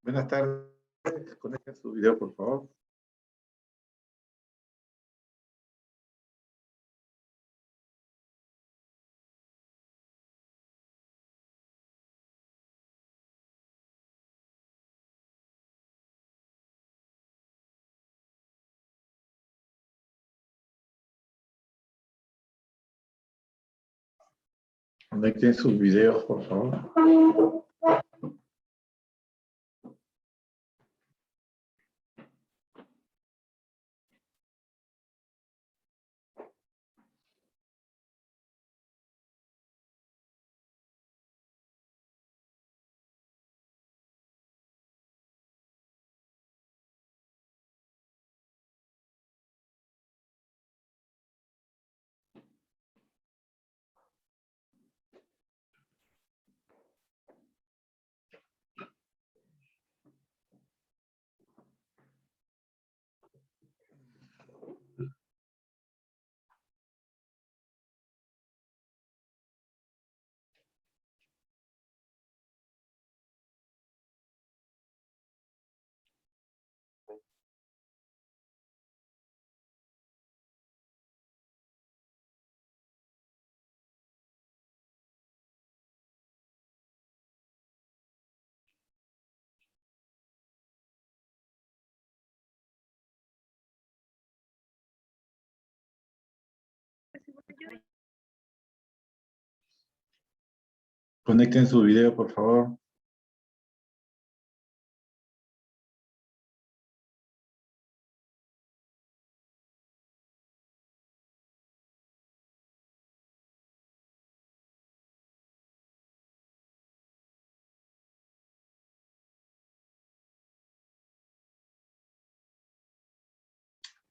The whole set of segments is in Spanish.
Buenas tardes. Conecten su video, por favor. Conecten sus videos, por favor. Conecten su video, por favor.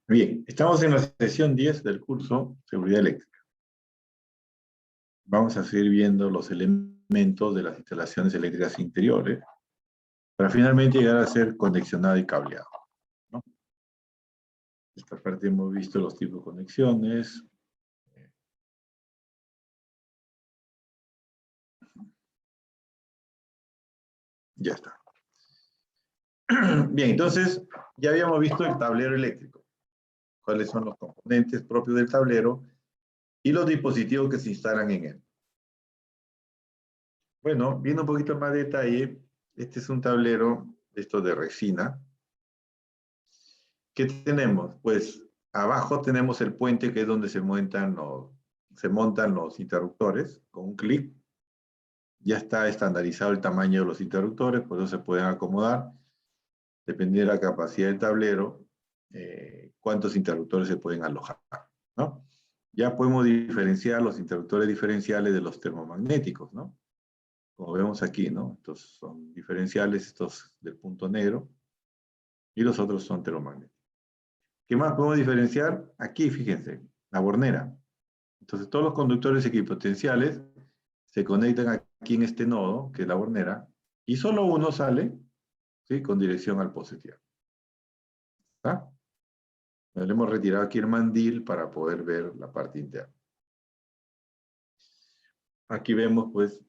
Bien, estamos en la sesión 10 del curso Seguridad Eléctrica. Vamos a seguir viendo los elementos de las instalaciones eléctricas interiores para finalmente llegar a ser conexionado y cableado, ¿no? Esta parte hemos visto los tipos de conexiones. Ya está. Bien, entonces ya habíamos visto el tablero eléctrico. Cuáles son los componentes propios del tablero y los dispositivos que se instalan en él. Bueno, viendo un poquito más de detalle, este es un tablero, esto de resina. ¿Qué tenemos? Pues abajo tenemos el puente, que es donde se montan los interruptores con un clic. Ya está estandarizado el tamaño de los interruptores, por eso se pueden acomodar. Dependiendo de la capacidad del tablero, cuántos interruptores se pueden alojar, ¿no? Ya podemos diferenciar los interruptores diferenciales de los termomagnéticos, ¿no? Como vemos aquí, ¿no? Estos son diferenciales, estos del punto negro, y los otros son termomagnéticos. ¿Qué más podemos diferenciar? Aquí, fíjense, la bornera. Entonces, todos los conductores equipotenciales se conectan aquí en este nodo, que es la bornera, y solo uno sale, ¿sí?, con dirección al positivo. ¿Está? Le hemos retirado aquí el mandil para poder ver la parte interna. Aquí vemos, pues,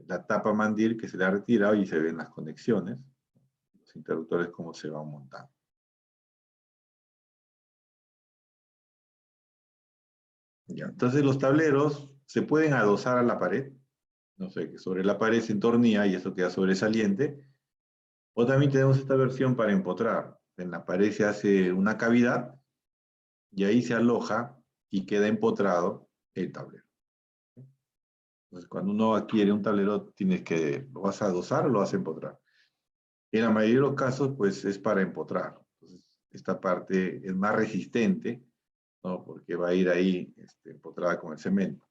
la tapa mandil que se le ha retirado y se ven las conexiones, los interruptores, cómo se van montando. Ya, entonces los tableros se pueden adosar a la pared, no sé, que sobre la pared se entornilla y eso queda sobresaliente, o también tenemos esta versión para empotrar. En la pared se hace una cavidad y ahí se aloja y queda empotrado el tablero. Entonces, cuando uno adquiere un tablero, ¿lo vas a adosar o lo vas a empotrar? En la mayoría de los casos, pues es para empotrar. Entonces, esta parte es más resistente, ¿no?, porque va a ir ahí empotrada con el cemento.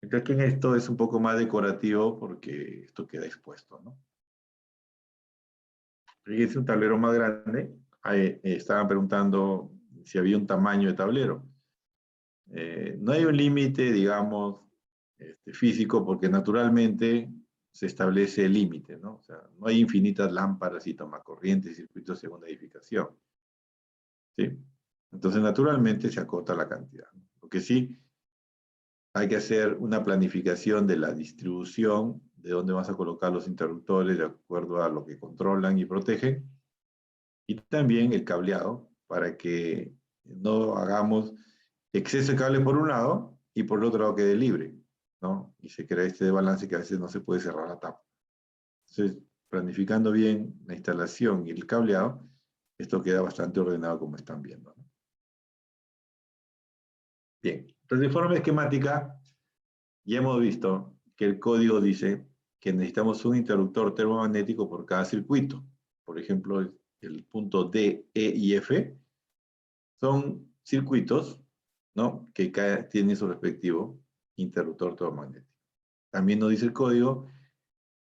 Mientras que en esto es un poco más decorativo porque esto queda expuesto, ¿no? Fíjense, un tablero más grande. Estaban preguntando si había un tamaño de tablero. No hay un límite, digamos, físico, porque naturalmente se establece el límite, ¿no? O sea, no hay infinitas lámparas y tomacorrientes y circuitos según la edificación, ¿sí? Entonces, naturalmente se acota la cantidad. Lo que sí hay que hacer una planificación de la distribución de dónde vas a colocar los interruptores de acuerdo a lo que controlan y protegen, y también el cableado para que no hagamos exceso de cable por un lado y por el otro lado quede libre, ¿no? Y se crea este desbalance que a veces no se puede cerrar la tapa. Entonces, planificando bien la instalación y el cableado, esto queda bastante ordenado como están viendo, ¿no? Bien, entonces de forma esquemática ya hemos visto que el código dice que necesitamos un interruptor termomagnético por cada circuito. Por ejemplo, el punto D, E y F son circuitos, ¿no?, que tienen su respectivo interruptor termomagnético. También nos dice el código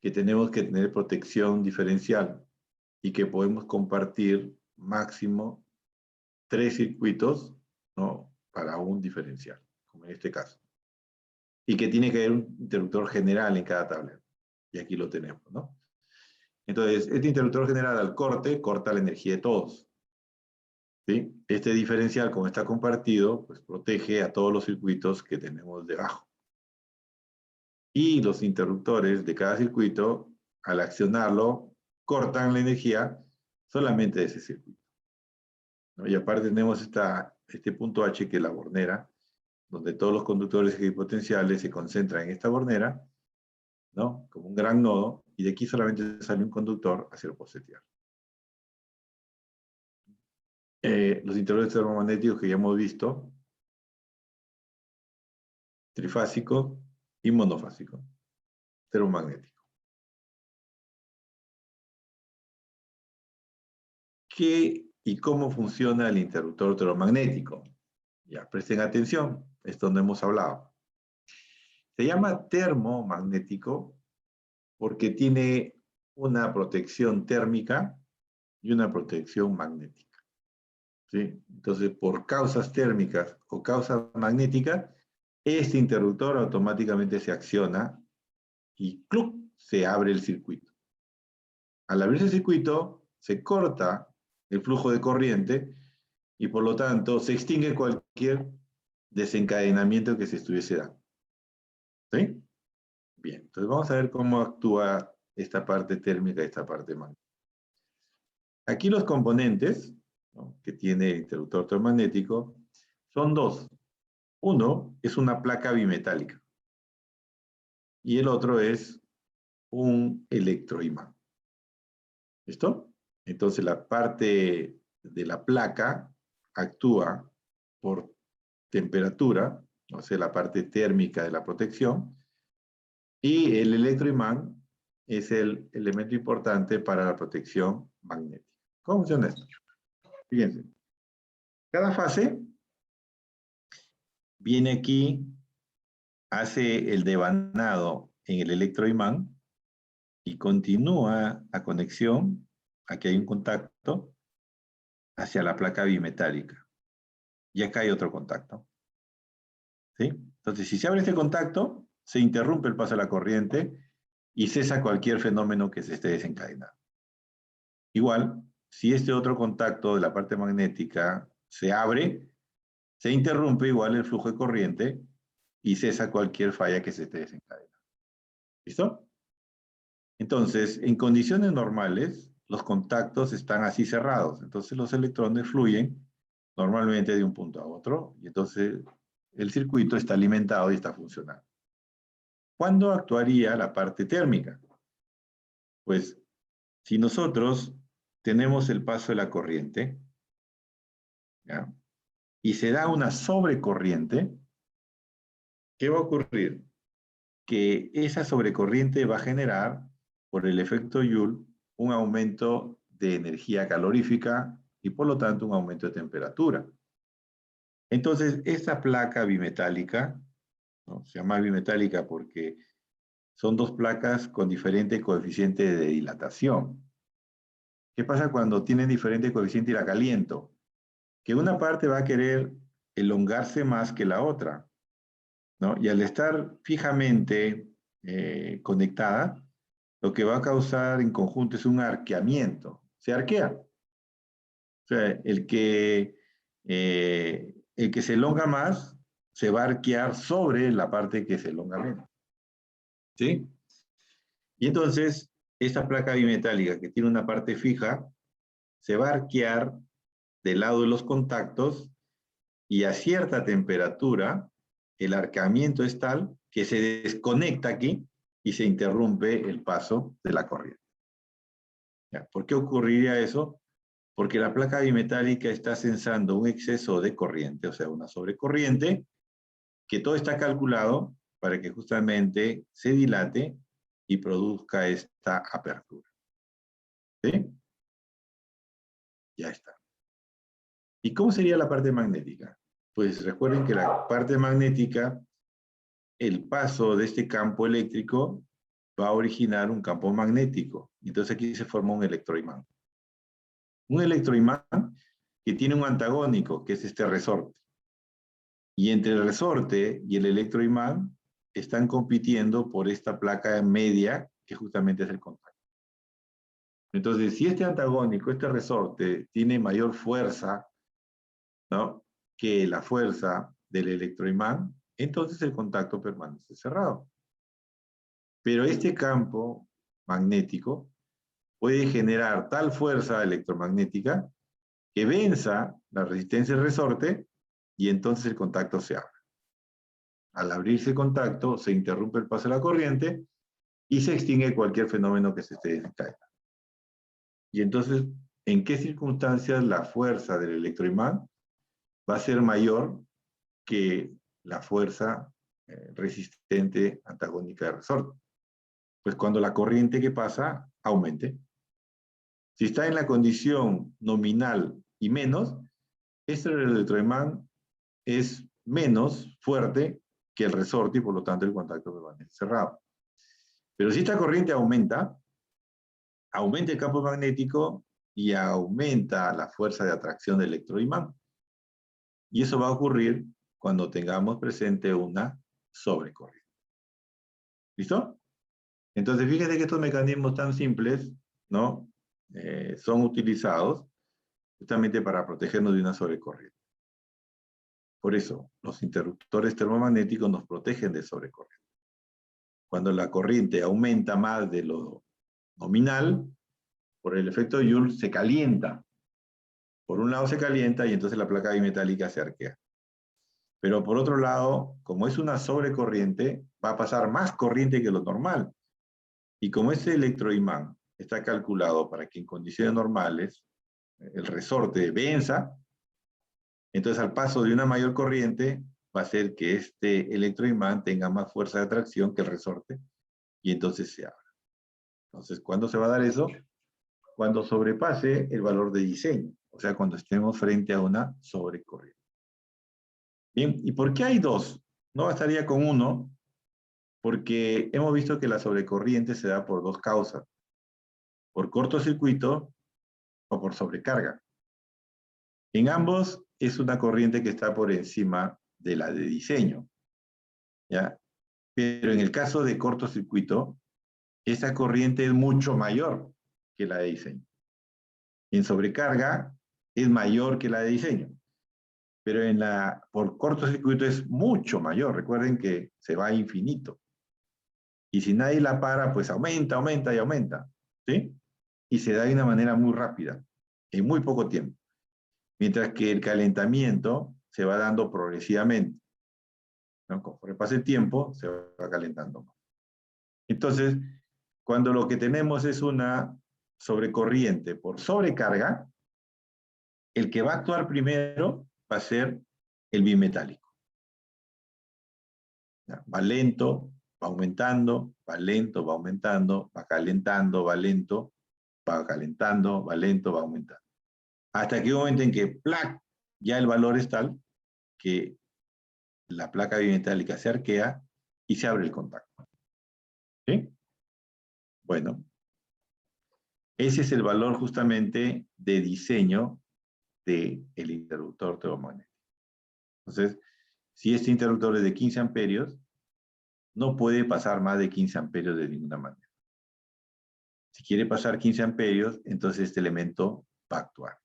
que tenemos que tener protección diferencial y que podemos compartir máximo 3 circuitos, ¿no?, para un diferencial, como en este caso. Y que tiene que haber un interruptor general en cada tablero. Y aquí lo tenemos, ¿no? Entonces, este interruptor general al corte corta la energía de todos, ¿sí? Este diferencial, como está compartido, pues protege a todos los circuitos que tenemos debajo. Y los interruptores de cada circuito, al accionarlo, cortan la energía solamente de ese circuito, ¿no? Y aparte tenemos este punto H, que es la bornera, donde todos los conductores equipotenciales se concentran en esta bornera, ¿no?, como un gran nodo, y de aquí solamente sale un conductor hacia el posetear. Los interruptores termomagnéticos que ya hemos visto, trifásico y monofásico, termomagnético. ¿Qué y cómo funciona el interruptor termomagnético? Ya, presten atención, esto no hemos hablado. Se llama termomagnético porque tiene una protección térmica y una protección magnética, ¿sí? Entonces, por causas térmicas o causas magnéticas, este interruptor automáticamente se acciona y ¡cluc!, se abre el circuito. Al abrirse el circuito, se corta el flujo de corriente y por lo tanto se extingue cualquier desencadenamiento que se estuviese dando. ¿Sí? Bien, entonces vamos a ver cómo actúa esta parte térmica y esta parte magnética. Aquí los componentes, ¿no?, que tiene el interruptor termomagnético son dos. Uno es una placa bimetálica y el otro es un electroimán. ¿Listo? Entonces la parte de la placa actúa por temperatura, o sea, la parte térmica de la protección, y el electroimán es el elemento importante para la protección magnética. ¿Cómo funciona esto? Fíjense, cada fase viene aquí, hace el devanado en el electroimán y continúa la conexión, aquí hay un contacto, hacia la placa bimetálica. Y acá hay otro contacto, ¿sí? Entonces, si se abre este contacto, se interrumpe el paso de la corriente y cesa cualquier fenómeno que se esté desencadenando. Igual, si este otro contacto de la parte magnética se abre, se interrumpe igual el flujo de corriente y cesa cualquier falla que se esté desencadenando. ¿Listo? Entonces, en condiciones normales, los contactos están así cerrados. Entonces, los electrones fluyen normalmente de un punto a otro y entonces el circuito está alimentado y está funcionando. ¿Cuándo actuaría la parte térmica? Pues, si nosotros tenemos el paso de la corriente, ¿ya?, y se da una sobrecorriente, ¿qué va a ocurrir? Que esa sobrecorriente va a generar, por el efecto Joule, un aumento de energía calorífica y por lo tanto un aumento de temperatura. Entonces, esta placa bimetálica, ¿no?, se llama bimetálica porque son dos placas con diferente coeficiente de dilatación. ¿Qué pasa cuando tienen diferente coeficiente y la caliento? Que una parte va a querer elongarse más que la otra, ¿no? Y al estar fijamente conectada, lo que va a causar en conjunto es un arqueamiento. Se arquea. O sea, el que se elonga más se va a arquear sobre la parte que se elonga menos. ¿Sí? Y entonces, esta placa bimetálica que tiene una parte fija, se va a arquear del lado de los contactos y a cierta temperatura, el arqueamiento es tal que se desconecta aquí y se interrumpe el paso de la corriente. ¿Ya? ¿Por qué ocurriría eso? Porque la placa bimetálica está sensando un exceso de corriente, o sea, una sobrecorriente, que todo está calculado para que justamente se dilate y produzca esta apertura. ¿Sí? Ya está. ¿Y cómo sería la parte magnética? Pues recuerden que la parte magnética, el paso de este campo eléctrico va a originar un campo magnético. Entonces aquí se forma un electroimán. Un electroimán que tiene un antagónico, que es este resorte. Y entre el resorte y el electroimán están compitiendo por esta placa media, que justamente es el contacto. Entonces, si este antagónico, este resorte, tiene mayor fuerza, ¿no?, que la fuerza del electroimán, entonces el contacto permanece cerrado. Pero este campo magnético puede generar tal fuerza electromagnética que venza la resistencia del resorte y entonces el contacto se abre. Al abrirse el contacto, se interrumpe el paso de la corriente y se extingue cualquier fenómeno que se esté desencadenando. Y entonces, ¿en qué circunstancias la fuerza del electroimán va a ser mayor que la fuerza resistente antagónica del resorte? Pues cuando la corriente que pasa aumente. Si está en la condición nominal y menos, este electroimán es menos fuerte que el resorte y por lo tanto el contacto permanece cerrado. Pero si esta corriente aumenta el campo magnético y aumenta la fuerza de atracción del electroimán. Y eso va a ocurrir cuando tengamos presente una sobrecorriente. ¿Listo? Entonces, fíjense que estos mecanismos tan simples, ¿no?, son utilizados justamente para protegernos de una sobrecorriente. Por eso, los interruptores termomagnéticos nos protegen de sobrecorriente. Cuando la corriente aumenta más de lo nominal, por el efecto de Joule se calienta. Por un lado se calienta y entonces la placa bimetálica se arquea. Pero por otro lado, como es una sobrecorriente, va a pasar más corriente que lo normal. Y como este electroimán está calculado para que en condiciones normales el resorte venza, entonces al paso de una mayor corriente va a hacer que este electroimán tenga más fuerza de atracción que el resorte y entonces se abra. Entonces, ¿cuándo se va a dar eso? Cuando sobrepase el valor de diseño, o sea, cuando estemos frente a una sobrecorriente. Bien, ¿y por qué hay dos? No bastaría con uno, porque hemos visto que la sobrecorriente se da por dos causas, por cortocircuito o por sobrecarga. En ambos es una corriente que está por encima de la de diseño, ¿ya? Pero en el caso de cortocircuito, esa corriente es mucho mayor que la de diseño. En sobrecarga es mayor que la de diseño, pero por cortocircuito es mucho mayor. Recuerden que se va a infinito. Y si nadie la para, pues aumenta, aumenta y aumenta, ¿sí? Y se da de una manera muy rápida, en muy poco tiempo. Mientras que el calentamiento se va dando progresivamente, ¿no? Conforme pasa el tiempo, se va calentando más. Entonces, cuando lo que tenemos es una sobrecorriente por sobrecarga, el que va a actuar primero va a ser el bimetálico. Va lento, va aumentando, va lento, va aumentando, va calentando, va lento, va calentando, va lento, va aumentando. Hasta que un momento en que, ¡plac!, ya el valor es tal que la placa bimetálica se arquea y se abre el contacto. ¿Sí? Bueno, ese es el valor justamente de diseño del interruptor termomagnético. Entonces, si este interruptor es de 15 amperios, no puede pasar más de 15 amperios de ninguna manera. Si quiere pasar 15 amperios, entonces este elemento va a actuar.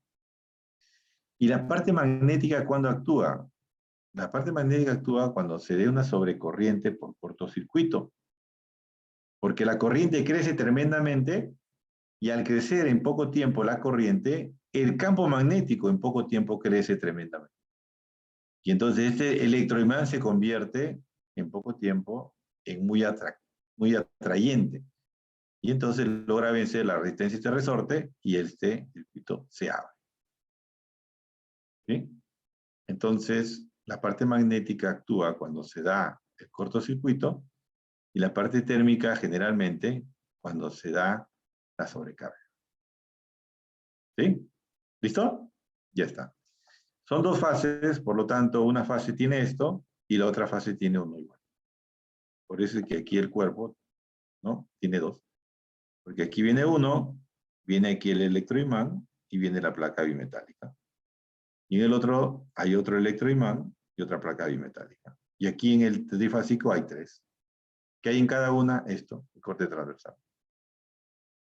¿Y la parte magnética cuándo actúa? La parte magnética actúa cuando se dé una sobrecorriente por cortocircuito. Porque la corriente crece tremendamente y al crecer en poco tiempo la corriente, el campo magnético en poco tiempo crece tremendamente. Y entonces este electroimán se convierte en poco tiempo en muy atrayente. Y entonces logra vencer la resistencia de este resorte y este circuito se abre. ¿Sí? Entonces, la parte magnética actúa cuando se da el cortocircuito y la parte térmica generalmente cuando se da la sobrecarga. ¿Sí? ¿Listo? Ya está. Son dos fases, por lo tanto, una fase tiene esto y la otra fase tiene uno igual. Por eso es que aquí el cuerpo, ¿no? Tiene dos. Porque aquí viene uno, viene aquí el electroimán y viene la placa bimetálica. Y en el otro hay otro electroimán y otra placa bimetálica. Y aquí en el trifásico hay tres. ¿Qué hay en cada una? Esto, el corte transversal.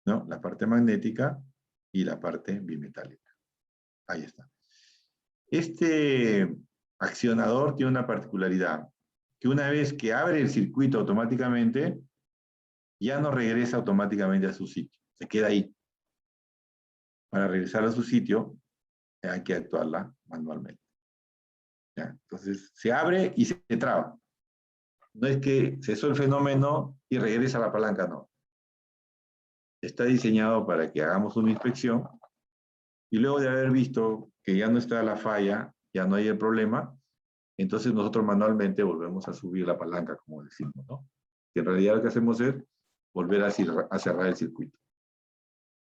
¿No? La parte magnética y la parte bimetálica. Ahí está. Este accionador tiene una particularidad, que una vez que abre el circuito automáticamente, ya no regresa automáticamente a su sitio. Se queda ahí. Para regresar a su sitio, hay que actuarla manualmente. ¿Ya? Entonces, se abre y se traba. No es que cesó el fenómeno y regresa a la palanca, no. Está diseñado para que hagamos una inspección y luego de haber visto que ya no está la falla, ya no hay el problema, entonces nosotros manualmente volvemos a subir la palanca, como decimos, ¿no? Que en realidad lo que hacemos es volver a cerrar el circuito.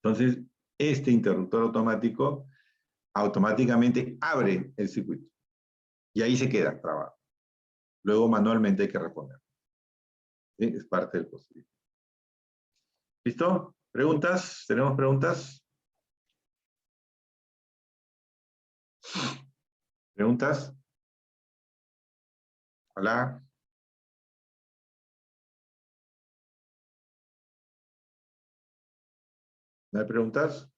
Entonces, este interruptor automático automáticamente abre el circuito y ahí se queda trabado. Luego manualmente hay que reponer. ¿Sí? Es parte del procedimiento. ¿Listo? ¿Preguntas? ¿Tenemos preguntas? ¿Preguntas? Hola. ¿No hay preguntas?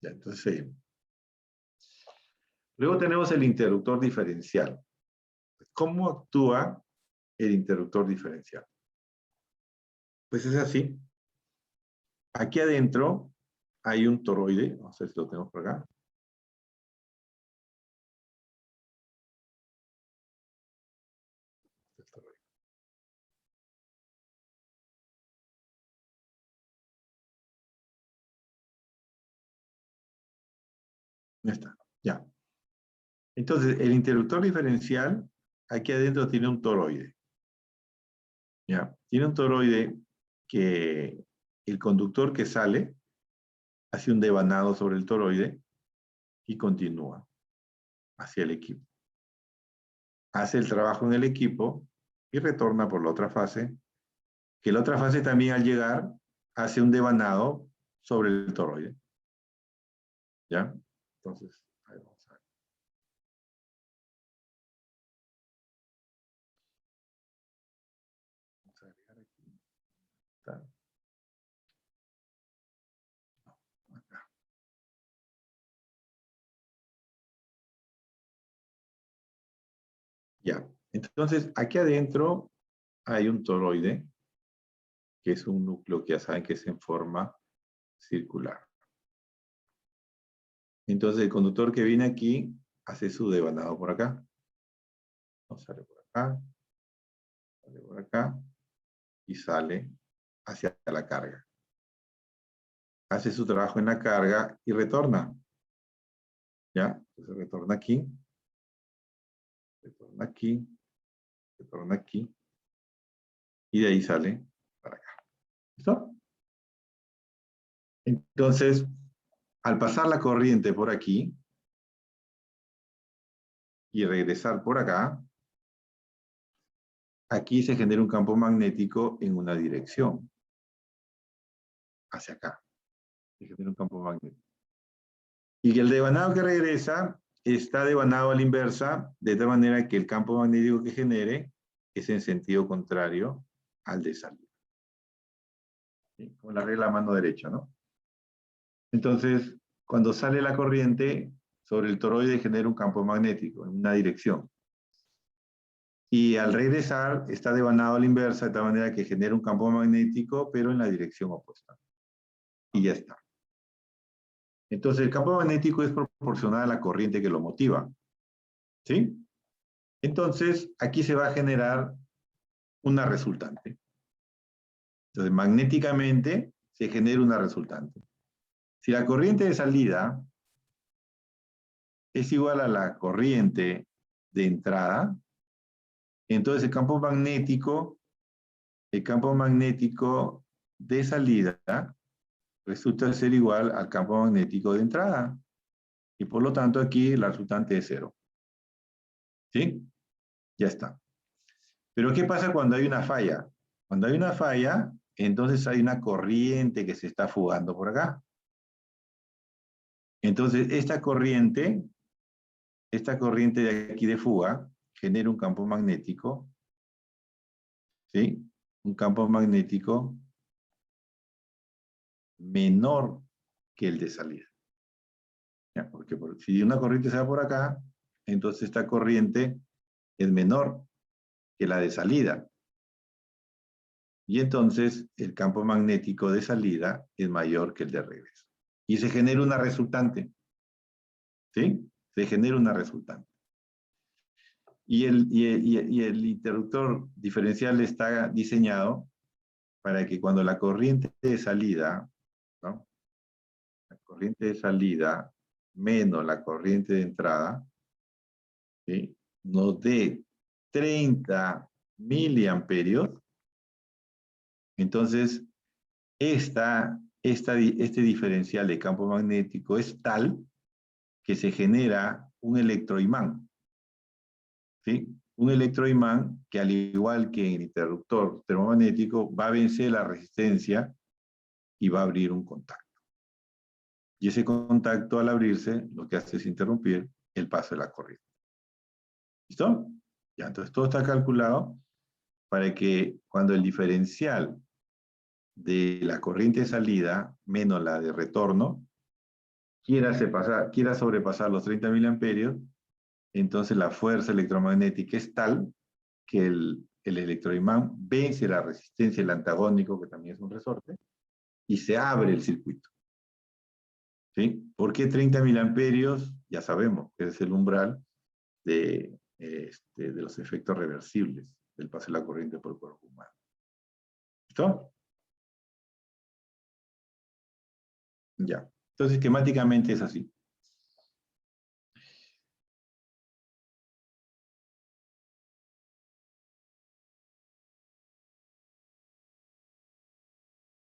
Ya, entonces seguimos. Luego tenemos el interruptor diferencial. ¿Cómo actúa el interruptor diferencial? Pues es así. Aquí adentro hay un toroide. No sé si lo tenemos por acá. Ya está. Ya. Entonces, el interruptor diferencial, aquí adentro tiene un toroide. ¿Ya? Tiene un toroide que el conductor que sale hace un devanado sobre el toroide y continúa hacia el equipo. Hace el trabajo en el equipo y retorna por la otra fase, que la otra fase también al llegar hace un devanado sobre el toroide. ¿Ya? Entonces, ahí vamos a ver. Vamos a agregar aquí. Está. Acá. Ya. Entonces, aquí adentro hay un toroide, que es un núcleo que ya saben que es en forma circular. Entonces, el conductor que viene aquí hace su devanado por acá. Sale por acá, sale por acá y sale hacia la carga. Hace su trabajo en la carga y retorna. ¿Ya? Entonces retorna aquí, retorna aquí, retorna aquí y de ahí sale para acá. ¿Listo? Entonces, al pasar la corriente por aquí y regresar por acá, aquí se genera un campo magnético en una dirección, hacia acá. Se genera un campo magnético. Y el devanado que regresa está devanado a la inversa, de tal manera que el campo magnético que genere es en sentido contrario al de salida. ¿Sí? Con la regla a mano derecha, ¿no? Entonces, cuando sale la corriente, sobre el toroide genera un campo magnético en una dirección. Y al regresar está devanado a la inversa, de tal manera que genera un campo magnético, pero en la dirección opuesta. Y ya está. Entonces, el campo magnético es proporcional a la corriente que lo motiva. ¿Sí? Entonces, aquí se va a generar una resultante. Entonces, magnéticamente se genera una resultante. Si la corriente de salida es igual a la corriente de entrada, entonces el campo magnético de salida resulta ser igual al campo magnético de entrada. Y por lo tanto aquí la resultante es 0. ¿Sí? Ya está. Pero ¿qué pasa cuando hay una falla? Cuando hay una falla, entonces hay una corriente que se está fugando por acá. Entonces esta corriente de aquí de fuga genera un campo magnético, ¿sí? Un campo magnético menor que el de salida. ¿Ya? Porque si una corriente se va por acá, entonces esta corriente es menor que la de salida. Y entonces el campo magnético de salida es mayor que el de regreso. Y se genera una resultante. ¿Sí? Se genera una resultante. Y el interruptor diferencial está diseñado para que cuando la corriente de salida, ¿no? La corriente de salida menos la corriente de entrada, ¿sí? Nos dé 30 miliamperios. Entonces, este diferencial de campo magnético es tal que se genera un electroimán. ¿Sí? Un electroimán que, al igual que el interruptor termomagnético, va a vencer la resistencia y va a abrir un contacto. Y ese contacto, al abrirse, lo que hace es interrumpir el paso de la corriente. ¿Listo? Ya, entonces todo está calculado para que cuando el diferencial de la corriente de salida menos la de retorno quiera sobrepasar los 30 miliamperios, entonces la fuerza electromagnética es tal que el electroimán vence la resistencia del antagónico, que también es un resorte, y se abre el circuito. ¿Sí? ¿Por qué 30 miliamperios? Ya sabemos que es el umbral de los efectos reversibles del paso de la corriente por el cuerpo humano. ¿Listo? Ya. Entonces, esquemáticamente es así.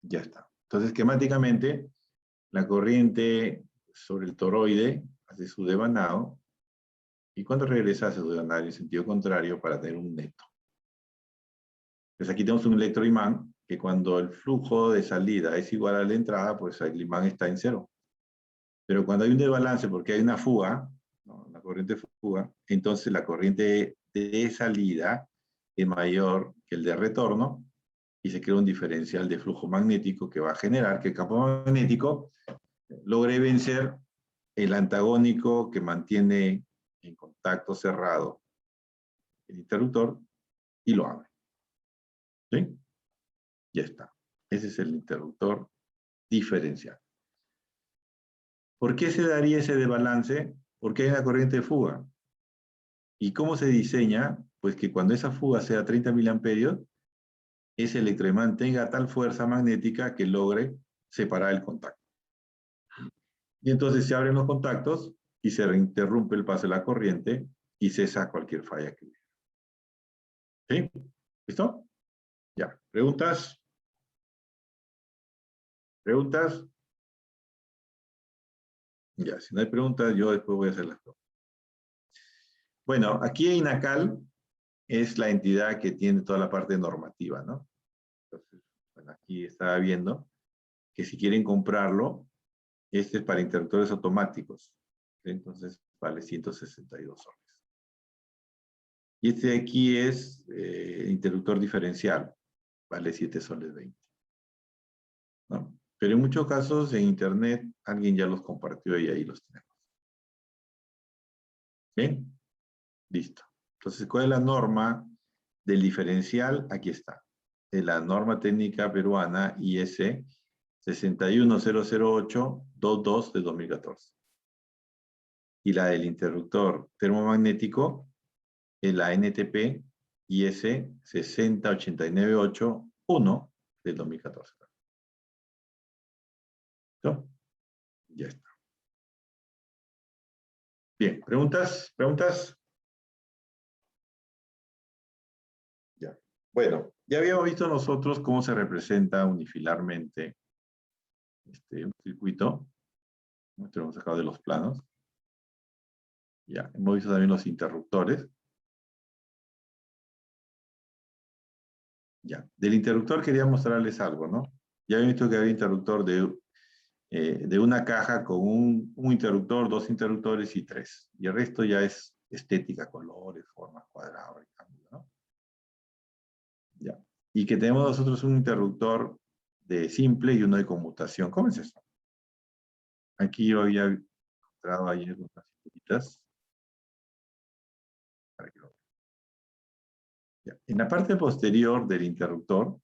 Ya está. Entonces, esquemáticamente, la corriente sobre el toroide hace su devanado, y cuando regresa hace su devanado en sentido contrario para tener un neto. Pues aquí tenemos un electroimán que cuando el flujo de salida es igual a la entrada, pues el imán está en 0. Pero cuando hay un desbalance porque hay una fuga, ¿no? Una corriente de fuga, entonces la corriente de salida es mayor que el de retorno y se crea un diferencial de flujo magnético que va a generar que el campo magnético logre vencer el antagónico que mantiene en contacto cerrado el interruptor y lo abre. ¿Sí? Ya está. Ese es el interruptor diferencial. ¿Por qué se daría ese desbalance? Porque hay una corriente de fuga. ¿Y cómo se diseña? Pues que cuando esa fuga sea 30 miliamperios, ese electroimán tenga tal fuerza magnética que logre separar el contacto. Y entonces se abren los contactos y se interrumpe el paso de la corriente y cesa cualquier falla que hubiera. ¿Sí? ¿Listo? Ya. ¿Preguntas? ¿Preguntas? Ya, si no hay preguntas, yo después voy a hacer las preguntas. Bueno, aquí INACAL es la entidad que tiene toda la parte normativa, ¿no? Entonces, bueno, aquí estaba viendo que si quieren comprarlo, este es para interruptores automáticos. ¿Sí? Entonces, vale 162 soles. Y este de aquí es interruptor diferencial, vale 7 soles 20. ¿No? Pero en muchos casos en internet alguien ya los compartió y ahí los tenemos. ¿Bien? Listo. Entonces, ¿cuál es la norma del diferencial, aquí está, de la norma técnica peruana IS 61008-22 de 2014. Y la del interruptor termomagnético es la NTP IS 60891 del 2014. ¿Listo? Ya está. Bien, ¿preguntas? ¿Preguntas? Ya. Bueno, ya habíamos visto nosotros cómo se representa unifilarmente un circuito. Lo hemos sacado de los planos. Ya, hemos visto también los interruptores. Ya, del interruptor quería mostrarles algo, ¿no? Ya habían visto que había interruptor de una caja con un interruptor, dos interruptores y tres. Y el resto ya es estética, colores, formas, cuadrados, rectángulos, ¿no? Ya. Y que tenemos nosotros un interruptor de simple y uno de conmutación. ¿Cómo es eso? Aquí yo había encontrado ayer unas figuritas. Para que lo vean. Ya. En la parte posterior del interruptor,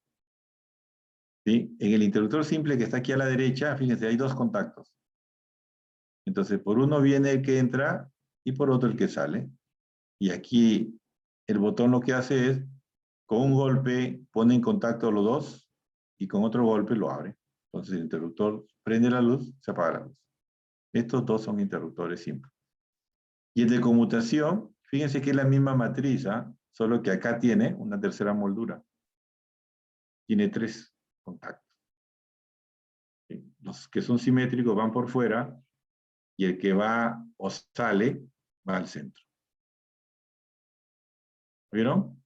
¿sí? En el interruptor simple que está aquí a la derecha, fíjense, hay dos contactos. Entonces, por uno viene el que entra y por otro el que sale. Y aquí el botón lo que hace es, con un golpe pone en contacto los dos y con otro golpe lo abre. Entonces el interruptor prende la luz, se apaga la luz. Estos dos son interruptores simples. Y el de conmutación, fíjense que es la misma matriz, ¿ah? Solo que acá tiene una tercera moldura. Tiene tres contactos. ¿Sí? Los que son simétricos van por fuera y el que va o sale va al centro. ¿Vieron?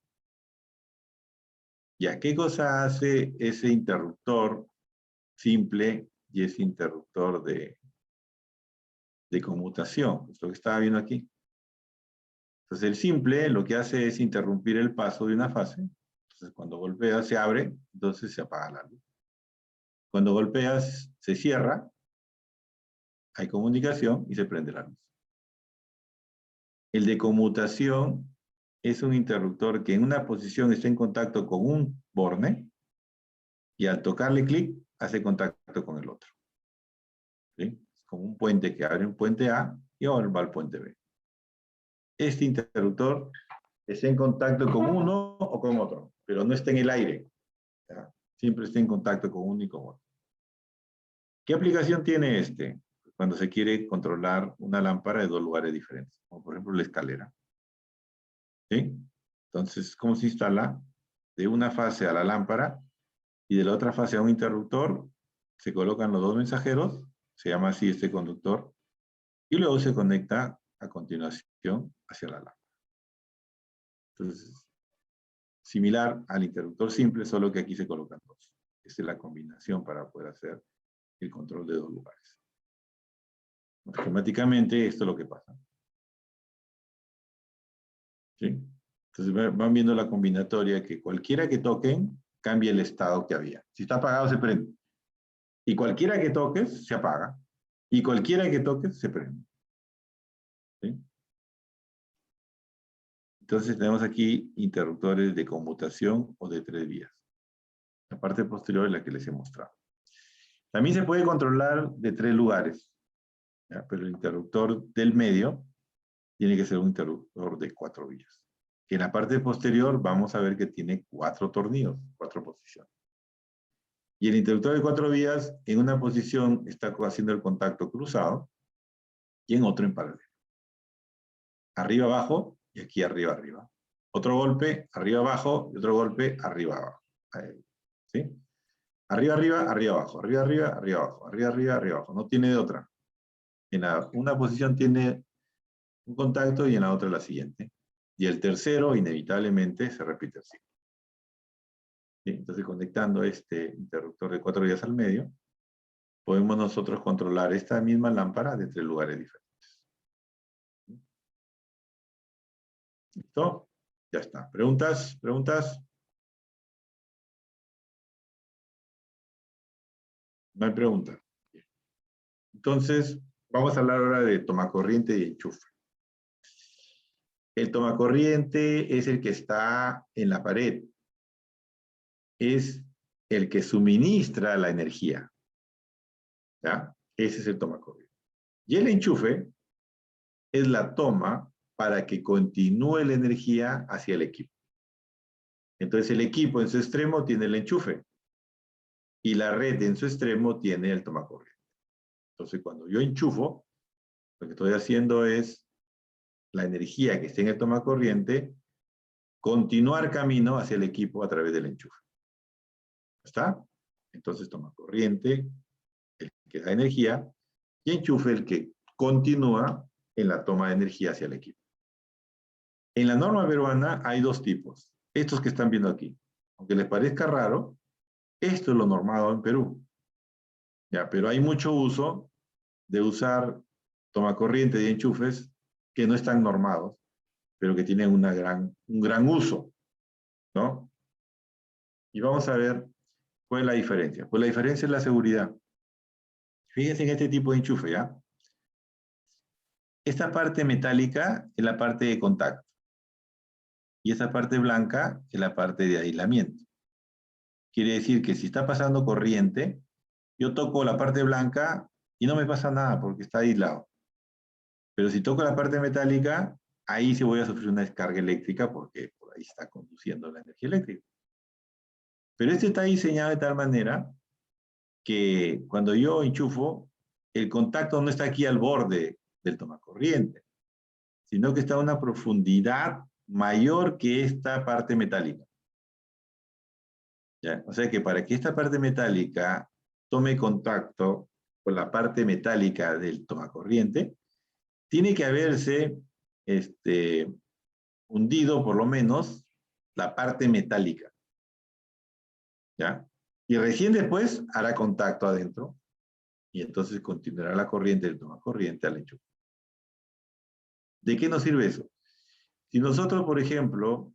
¿Ya qué cosa hace ese interruptor simple y ese interruptor de conmutación? Es lo que estaba viendo aquí. Entonces el simple lo que hace es interrumpir el paso de una fase. Entonces cuando golpeas se abre, entonces se apaga la luz. Cuando golpeas se cierra, hay comunicación y se prende la luz. El de conmutación es un interruptor que en una posición está en contacto con un borne y al tocarle clic hace contacto con el otro. ¿Sí? Es como un puente que abre un puente A y ahora va al puente B. Este interruptor está en contacto con uno o con otro, pero no está en el aire. ¿Ya? Siempre está en contacto con uno y con otro. ¿Qué aplicación tiene este? Cuando se quiere controlar una lámpara de dos lugares diferentes, como por ejemplo la escalera. ¿Sí? Entonces, ¿cómo se instala? De una fase a la lámpara y de la otra fase a un interruptor, se colocan los dos mensajeros, se llama así este conductor, y luego se conecta a continuación hacia la lámpara. Entonces, similar al interruptor simple, solo que aquí se colocan dos. Esta es la combinación para poder hacer el control de dos lugares. Esquemáticamente, esto es lo que pasa. ¿Sí? Entonces van viendo la combinatoria que cualquiera que toquen, cambia el estado que había. Si está apagado, se prende. Y cualquiera que toques, se apaga. Y cualquiera que toques, se prende. ¿Sí? Entonces tenemos aquí interruptores de conmutación o de tres vías. La parte posterior es la que les he mostrado. También se puede controlar de tres lugares, ¿ya? Pero el interruptor del medio tiene que ser un interruptor de 4 vías. En la parte posterior vamos a ver que tiene 4 tornillos, 4 posiciones. Y el interruptor de 4 vías en una posición está haciendo el contacto cruzado y en otro en paralelo. Arriba, abajo y aquí arriba, arriba. Otro golpe, arriba, abajo y otro golpe, arriba, abajo. ¿Sí? Arriba, arriba, arriba, abajo. Arriba, arriba, arriba, abajo. Arriba, arriba, arriba, abajo. No tiene de otra. En una posición tiene un contacto y en la otra la siguiente. Y el tercero, inevitablemente, se repite el ciclo. ¿Sí? Entonces, conectando este interruptor de 4 vías al medio, podemos nosotros controlar esta misma lámpara de 3 lugares diferentes. ¿Listo? Ya está. ¿Preguntas? ¿Preguntas? No hay preguntas. Entonces, vamos a hablar ahora de tomacorriente y enchufe. El tomacorriente es el que está en la pared. Es el que suministra la energía. ¿Ya? Ese es el tomacorriente. Y el enchufe es la toma para que continúe la energía hacia el equipo. Entonces el equipo en su extremo tiene el enchufe y la red en su extremo tiene el tomacorriente. Entonces cuando yo enchufo, lo que estoy haciendo es la energía que está en el tomacorriente continuar camino hacia el equipo a través del enchufe. ¿Está? Entonces tomacorriente, el que da energía, y enchufe el que continúa en la toma de energía hacia el equipo. En la norma peruana hay dos tipos. Estos que están viendo aquí. Aunque les parezca raro, esto es lo normado en Perú. Ya, pero hay mucho uso de usar tomacorriente y enchufes que no están normados, pero que tienen un gran uso, ¿no? Y vamos a ver cuál es la diferencia. Pues la diferencia es la seguridad. Fíjense en este tipo de enchufe, ¿ya? Esta parte metálica es la parte de contacto. Y esta parte blanca es la parte de aislamiento. Quiere decir que si está pasando corriente, yo toco la parte blanca y no me pasa nada porque está aislado. Pero si toco la parte metálica, ahí sí voy a sufrir una descarga eléctrica porque por ahí está conduciendo la energía eléctrica. Pero este está diseñado de tal manera que cuando yo enchufo, el contacto no está aquí al borde del tomacorriente, sino que está a una profundidad mayor que esta parte metálica. ¿Ya? O sea que para que esta parte metálica tome contacto con la parte metálica del tomacorriente, tiene que haberse hundido por lo menos la parte metálica. ¿Ya? Y recién después hará contacto adentro y entonces continuará la corriente del tomacorriente al enchufe. ¿De qué nos sirve eso? Si nosotros, por ejemplo,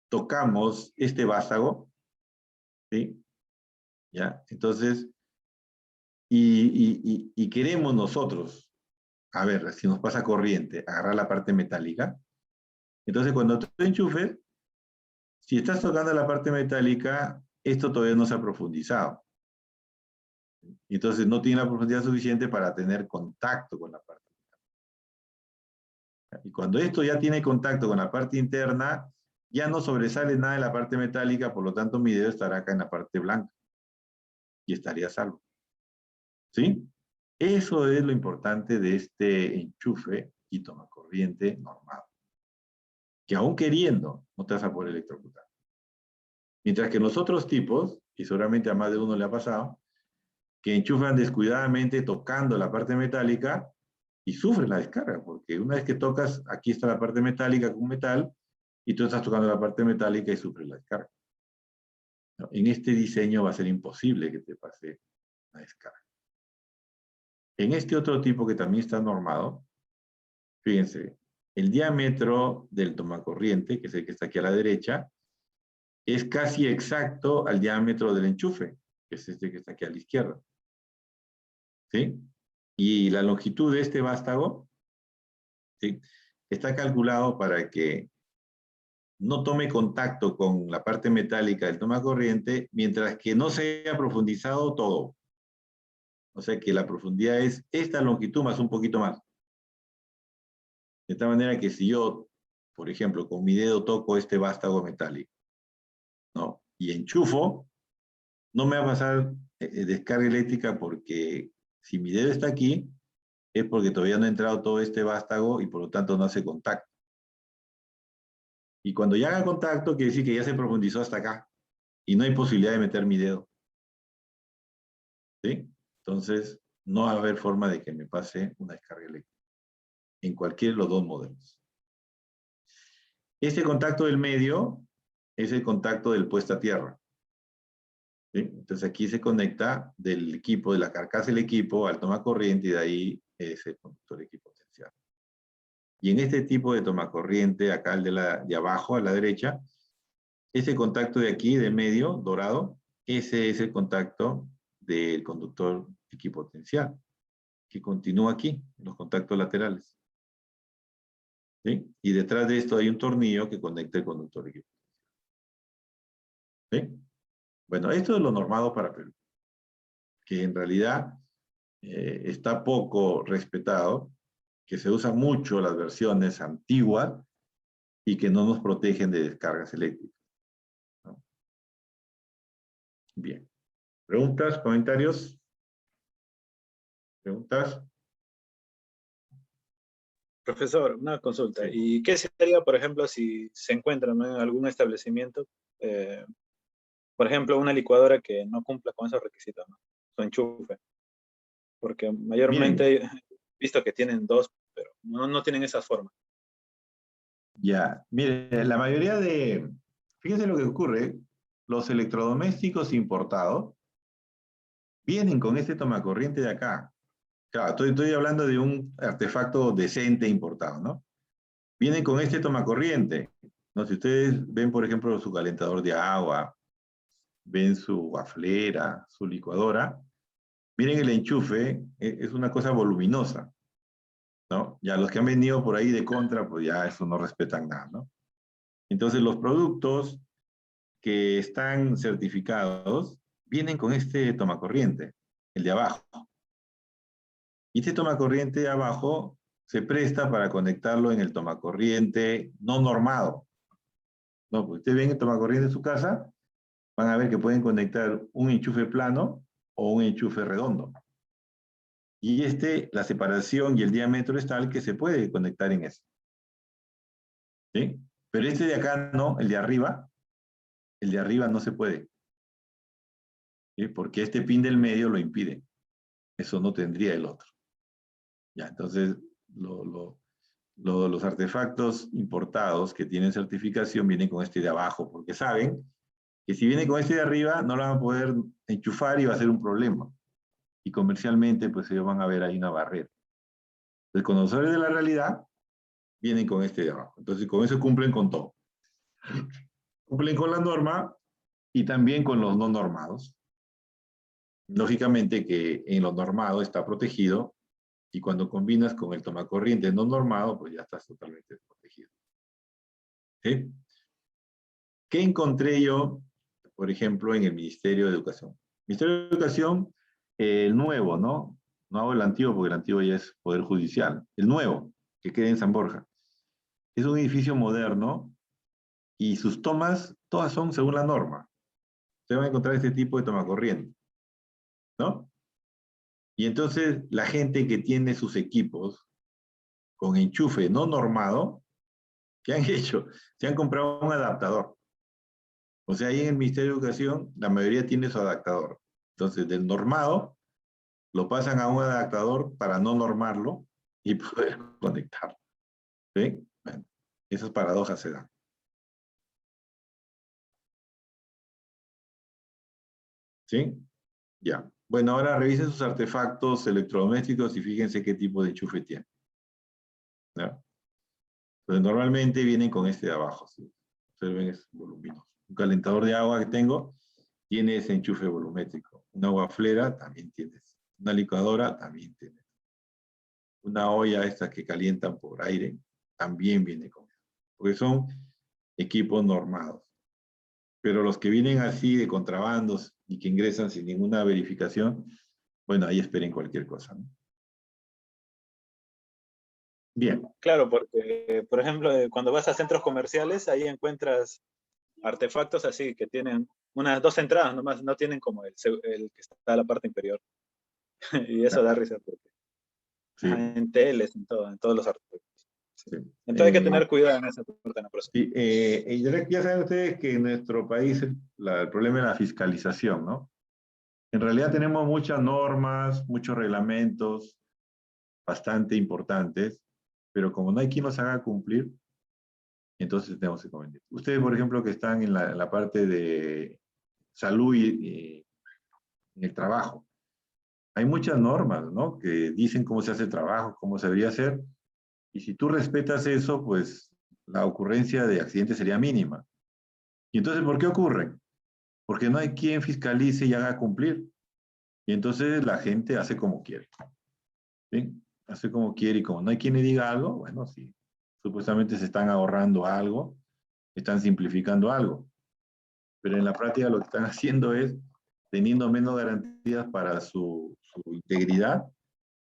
tocamos este vástago, ¿sí? ¿Ya? Entonces, y queremos nosotros, a ver, si nos pasa corriente, agarrar la parte metálica, entonces cuando tú enchufes, si estás tocando la parte metálica, esto todavía no se ha profundizado. Entonces no tiene la profundidad suficiente para tener contacto con la parte metálica. Y cuando esto ya tiene contacto con la parte interna, ya no sobresale nada de la parte metálica, por lo tanto mi dedo estará acá en la parte blanca y estaría a salvo. ¿Sí? Eso es lo importante de este enchufe y tomacorriente normal. Que aún queriendo, no te vas a poder electrocutar. Mientras que los otros tipos, y seguramente a más de uno le ha pasado, que enchufan descuidadamente tocando la parte metálica y sufren la descarga, porque una vez que tocas, aquí está la parte metálica con metal, y tú estás tocando la parte metálica y sufres la descarga. ¿No? En este diseño va a ser imposible que te pase la descarga. En este otro tipo que también está normado, fíjense, el diámetro del tomacorriente, que es el que está aquí a la derecha, es casi exacto al diámetro del enchufe, que es este que está aquí a la izquierda. ¿Sí? Y la longitud de este vástago, ¿sí?, está calculado para que no tome contacto con la parte metálica del tomacorriente mientras que no se haya profundizado todo. O sea que la profundidad es esta longitud más un poquito más. De tal manera que si yo, por ejemplo, con mi dedo toco este vástago metálico, ¿no?, y enchufo, no me va a pasar descarga eléctrica porque si mi dedo está aquí, es porque todavía no ha entrado todo este vástago y por lo tanto no hace contacto. Y cuando ya haga contacto, quiere decir que ya se profundizó hasta acá y no hay posibilidad de meter mi dedo. ¿Sí? Entonces, no va a haber forma de que me pase una descarga eléctrica en cualquiera de los dos modelos. Este contacto del medio es el contacto del puesta a tierra. ¿Sí? Entonces aquí se conecta del equipo, de la carcasa del equipo al tomacorriente y de ahí es el conductor equipotencial. Y en este tipo de tomacorriente, acá el de abajo a la derecha, ese contacto de aquí, de medio, dorado, ese es el contacto del conductor equipotencial, que continúa aquí, en los contactos laterales. ¿Sí? Y detrás de esto hay un tornillo que conecta el conductor de equipo. ¿Sí? Bueno, esto es lo normado para Perú, que en realidad está poco respetado, que se usan mucho las versiones antiguas y que no nos protegen de descargas eléctricas, ¿no? Bien. ¿Preguntas, comentarios? ¿Preguntas? Profesor, una consulta. Sí. ¿Y qué sería, por ejemplo, si se encuentra, ¿no?, en algún establecimiento, eh, por ejemplo, una licuadora que no cumpla con esos requisitos, ¿no?, su enchufe? Porque Miren, mayormente he visto que tienen dos, pero no tienen esa forma. ya, miren, la mayoría de, fíjense lo que ocurre, los electrodomésticos importados vienen con este tomacorriente de acá. Claro, estoy hablando de un artefacto decente importado, ¿no? Vienen con este tomacorriente, ¿no? Si ustedes ven, por ejemplo, su calentador de agua, ven su waflera, su licuadora, miren el enchufe, es una cosa voluminosa, ¿no? Ya los que han venido por ahí de contra, pues ya eso no respetan nada, ¿no? Entonces los productos que están certificados vienen con este tomacorriente, el de abajo. Y este tomacorriente de abajo se presta para conectarlo en el tomacorriente no normado. No, pues ustedes ven el tomacorriente en su casa, van a ver que pueden conectar un enchufe plano o un enchufe redondo. Y la separación y el diámetro es tal que se puede conectar en eso. ¿Sí? Pero este de acá no, el de arriba no se puede. ¿Sí? Porque este pin del medio lo impide. Eso no tendría el otro. Ya, entonces, los artefactos importados que tienen certificación vienen con este de abajo, porque saben que si viene con este de arriba, no lo van a poder enchufar y va a ser un problema. Y comercialmente, pues ellos van a ver ahí una barrera. Los conocedores de la realidad vienen con este de abajo. Entonces, con eso cumplen con todo. Cumplen con la norma y también con los no normados. Lógicamente que en lo normado está protegido y cuando combinas con el tomacorriente no normado, pues ya estás totalmente protegido. ¿Sí? ¿Qué encontré yo, por ejemplo, en el Ministerio de Educación? Ministerio de Educación, el nuevo, ¿no? No hago el antiguo porque el antiguo ya es Poder Judicial. El nuevo, que queda en San Borja. Es un edificio moderno y sus tomas, todas son según la norma. Usted va a encontrar este tipo de tomacorriente, ¿no? Y entonces la gente que tiene sus equipos con enchufe no normado, ¿qué han hecho? Se han comprado un adaptador. O sea, ahí en el Ministerio de Educación, la mayoría tiene su adaptador. Entonces, del normado, lo pasan a un adaptador para no normarlo y poder conectarlo. ¿Sí? Bueno, esas paradojas se dan. ¿Sí? Ya. Bueno, ahora revisen sus artefactos electrodomésticos y fíjense qué tipo de enchufe tienen. ¿Ya? Entonces, normalmente vienen con este de abajo. ¿Sí? Observen, es voluminoso. Un calentador de agua que tengo tiene ese enchufe volumétrico. Una waflera también tiene. Una licuadora también tiene. Una olla estas que calientan por aire también viene con eso. Porque son equipos normados. Pero los que vienen así de contrabandos y que ingresan sin ninguna verificación, bueno, ahí esperen cualquier cosa, ¿no? Bien. Claro, porque, por ejemplo, cuando vas a centros comerciales, ahí encuentras artefactos así que tienen unas dos entradas nomás, no tienen como el que está a la parte inferior. Y eso da risa porque Sí, en teles, en todos los artefactos. Sí. sí. Entonces hay que tener cuidado en esa parte, ¿no? Por eso. Sí, y ya saben ustedes que en nuestro país el problema es la fiscalización, ¿no? En realidad tenemos muchas normas, muchos reglamentos bastante importantes, pero como no hay quien los haga cumplir, entonces tenemos que comentar. Ustedes, por ejemplo, que están en la parte de salud y en el trabajo, hay muchas normas, ¿no? Que dicen cómo se hace el trabajo, cómo se debería hacer, y si tú respetas eso, pues la ocurrencia de accidentes sería mínima. ¿Y entonces por qué ocurren? Porque no hay quien fiscalice y haga cumplir. Y entonces la gente hace como quiere. ¿Sí? Hace como quiere y como no hay quien le diga algo, bueno, sí, supuestamente se están ahorrando algo, están simplificando algo. Pero en la práctica lo que están haciendo es teniendo menos garantías para su integridad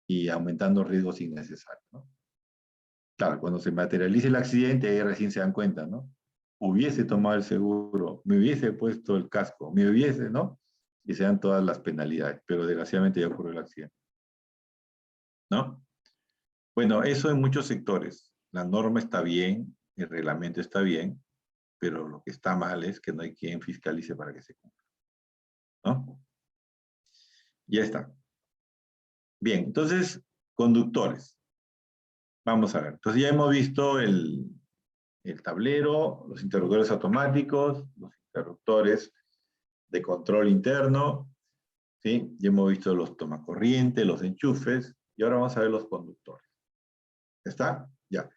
y aumentando riesgos innecesarios, ¿no? Claro, cuando se materialice el accidente, ahí recién se dan cuenta, ¿no? Hubiese tomado el seguro, me hubiese puesto el casco, me hubiese, ¿no? Y se dan todas las penalidades, pero desgraciadamente ya ocurrió el accidente, ¿no? Bueno, eso en muchos sectores. La norma está bien, el reglamento está bien, pero lo que está mal es que no hay quien fiscalice para que se cumpla, ¿no? Ya está. Bien, entonces, conductores. Vamos a ver. Entonces ya hemos visto el tablero, los interruptores automáticos, los interruptores de control interno, ¿sí? Ya hemos visto los tomacorriente, los enchufes, y ahora vamos a ver los conductores. ¿Está? Ya.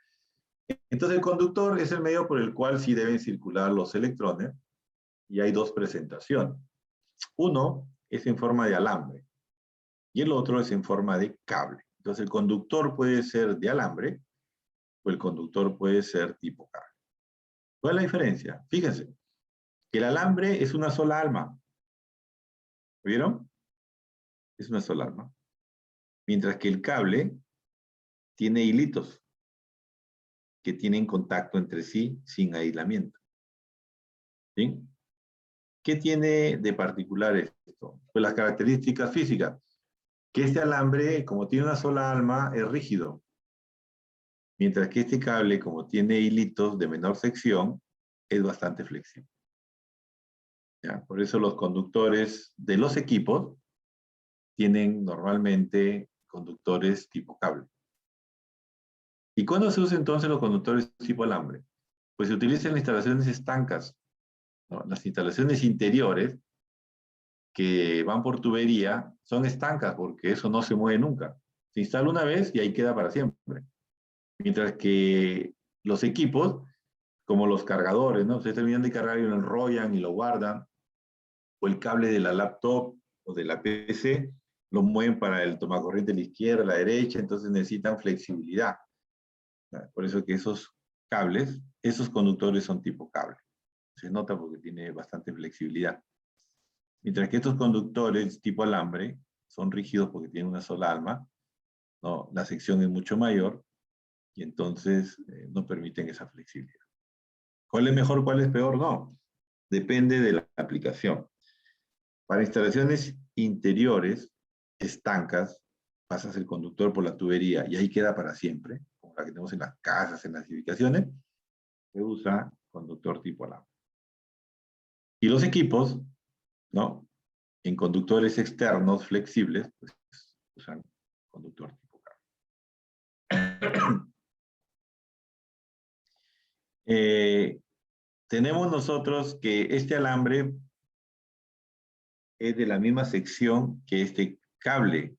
Entonces el conductor es el medio por el cual sí deben circular los electrones, y hay dos presentaciones. Uno es en forma de alambre, y el otro es en forma de cable. Entonces el conductor puede ser de alambre, o el conductor puede ser tipo cable. ¿Cuál es la diferencia? Fíjense, que el alambre es una sola alma. ¿Vieron? Es una sola alma. Mientras que el cable tiene hilitos que tienen contacto entre sí sin aislamiento. ¿Sí? ¿Qué tiene de particular esto? Pues las características físicas. Que este alambre, como tiene una sola alma, es rígido. Mientras que este cable, como tiene hilitos de menor sección, es bastante flexible. ¿Ya? Por eso los conductores de los equipos tienen normalmente conductores tipo cable. ¿Y cuándo se usan entonces los conductores tipo alambre? Pues se utilizan en instalaciones estancas, ¿no? Las instalaciones interiores que van por tubería son estancas porque eso no se mueve nunca. Se instala una vez y ahí queda para siempre. Mientras que los equipos, como los cargadores, ¿no? Ustedes terminan de cargar y lo enrollan y lo guardan, o el cable de la laptop o de la PC, lo mueven para el tomacorriente de la izquierda, a la derecha, entonces necesitan flexibilidad. Por eso que esos cables, esos conductores son tipo cable. Se nota porque tiene bastante flexibilidad. Mientras que estos conductores tipo alambre son rígidos porque tienen una sola alma, ¿no? La sección es mucho mayor y entonces no permiten esa flexibilidad. ¿Cuál es mejor, cuál es peor? No. Depende de la aplicación. Para instalaciones interiores, estancas, pasas el conductor por la tubería y ahí queda para siempre, como la que tenemos en las casas, en las edificaciones, se usa conductor tipo alambre. Y los equipos, ¿no? En conductores externos flexibles, pues usan conductor tipo cable. Tenemos nosotros que este alambre es de la misma sección que este cable.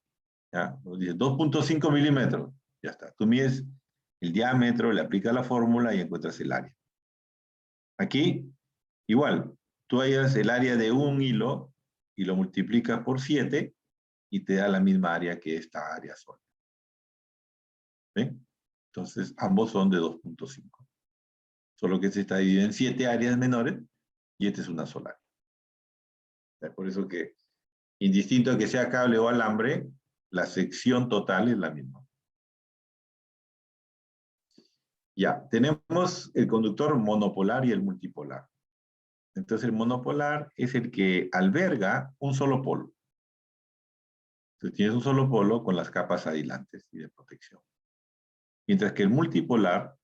¿Ya? Nos dice 2.5 milímetros. Ya está. Tú mides el diámetro, le aplicas la fórmula y encuentras el área. Aquí, igual, tú hallas el área de un hilo y lo multiplicas por 7 y te da la misma área que esta área sola. ¿Sí? Entonces, ambos son de 2.5. Solo que este está dividido en 7 áreas menores y este es una sola área. Por eso que, indistinto a que sea cable o alambre, la sección total es la misma. Ya, tenemos el conductor monopolar y el multipolar. Entonces, el monopolar es el que alberga un solo polo. Entonces, tienes un solo polo con las capas aislantes y de protección. Mientras que el multipolar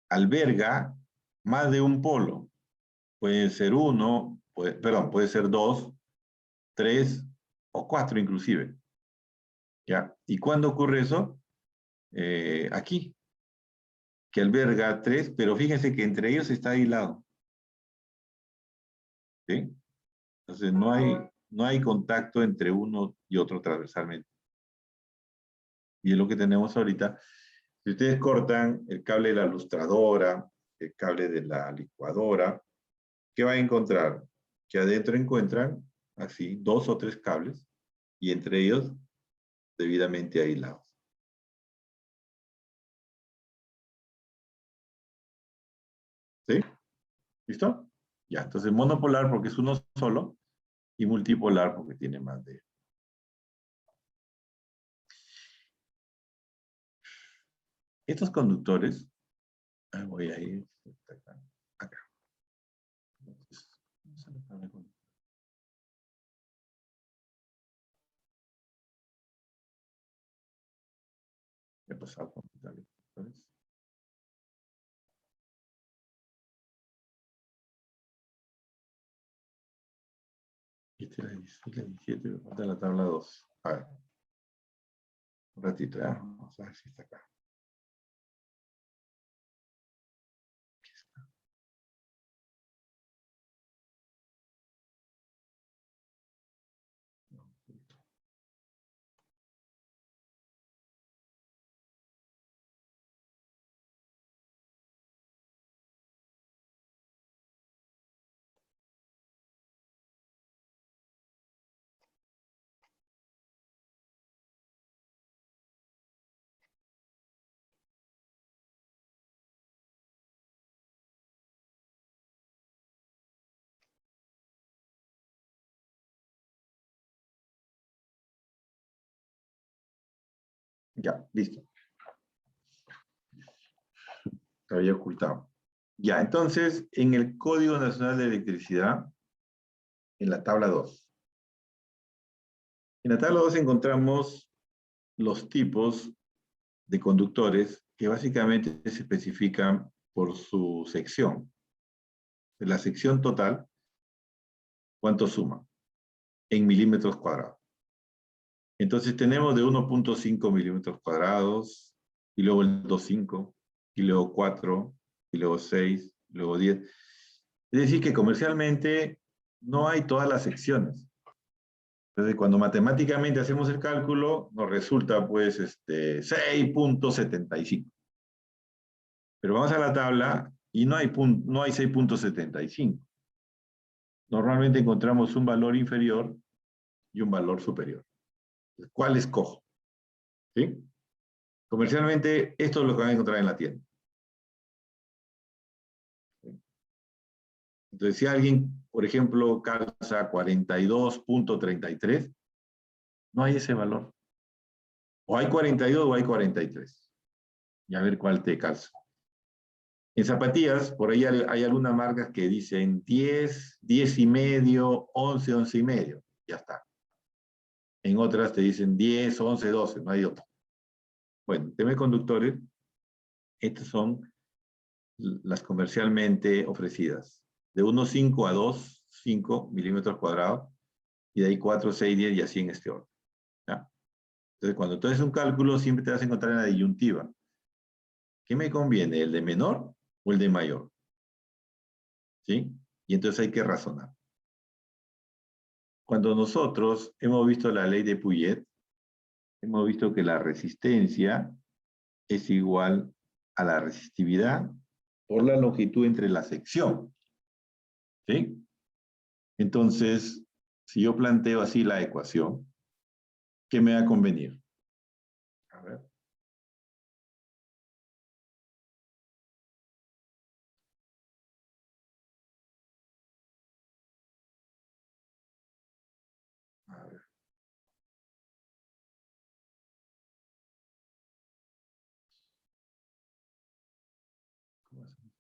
alberga más de un polo. Puede ser uno, puede ser dos, tres o cuatro inclusive. ¿Ya? ¿Y cuándo ocurre eso? Aquí, que alberga tres, pero fíjense que entre ellos está aislado. ¿Sí? Entonces no hay contacto entre uno y otro transversalmente. Y es lo que tenemos ahorita. Si ustedes cortan el cable de la lustradora, el cable de la licuadora, ¿qué va a encontrar? Que adentro encuentran así 2 o 3 cables y entre ellos debidamente aislados. ¿Sí? ¿Listo? Ya, entonces monopolar porque es uno solo y multipolar porque tiene más de... Estos conductores, voy a ir acá. Acá. Entonces, vamos a la tabla de conductores. He pasado con la tabla de conductores. Esta es la 16, la 17, me falta la tabla 2. A ver, un ratito, ¿ya? Vamos a ver si está acá. Aquí está. No, ya, listo. Lo había ocultado. Ya, entonces, en el Código Nacional de Electricidad, en la tabla 2. En la tabla 2 encontramos los tipos de conductores que básicamente se especifican por su sección. De la sección total, ¿cuánto suma? En milímetros cuadrados. Entonces tenemos de 1.5 milímetros cuadrados, y luego el 2.5, y luego 4, y luego 6, y luego 10. Es decir, que comercialmente no hay todas las secciones. Entonces, cuando matemáticamente hacemos el cálculo, nos resulta pues 6.75. Pero vamos a la tabla y no hay 6.75. Normalmente encontramos un valor inferior y un valor superior. ¿Cuál escojo? ¿Sí? Comercialmente, esto es lo que van a encontrar en la tienda. Entonces, si alguien, por ejemplo, calza 42.33, no hay ese valor. O hay 42 o hay 43. Y a ver cuál te calza. En zapatillas, por ahí hay algunas marcas que dicen 10, 10 y medio, 11, 11 y medio. Ya está. En otras te dicen 10, 11, 12. No hay otro. Bueno, tema de conductores, estas son las comercialmente ofrecidas. De 1,5 a 2,5 milímetros cuadrados. Y de ahí 4, 6, 10 y así en este orden. ¿Ya? Entonces, cuando tú haces un cálculo, siempre te vas a encontrar en la disyuntiva. ¿Qué me conviene? ¿El de menor o el de mayor? ¿Sí? Y entonces hay que razonar. Cuando nosotros hemos visto la ley de Pouillet, hemos visto que la resistencia es igual a la resistividad por la longitud entre la sección. ¿Sí? Entonces, si yo planteo así la ecuación, ¿qué me va a convenir? A ver. A ver. ¿Cómo hacemos?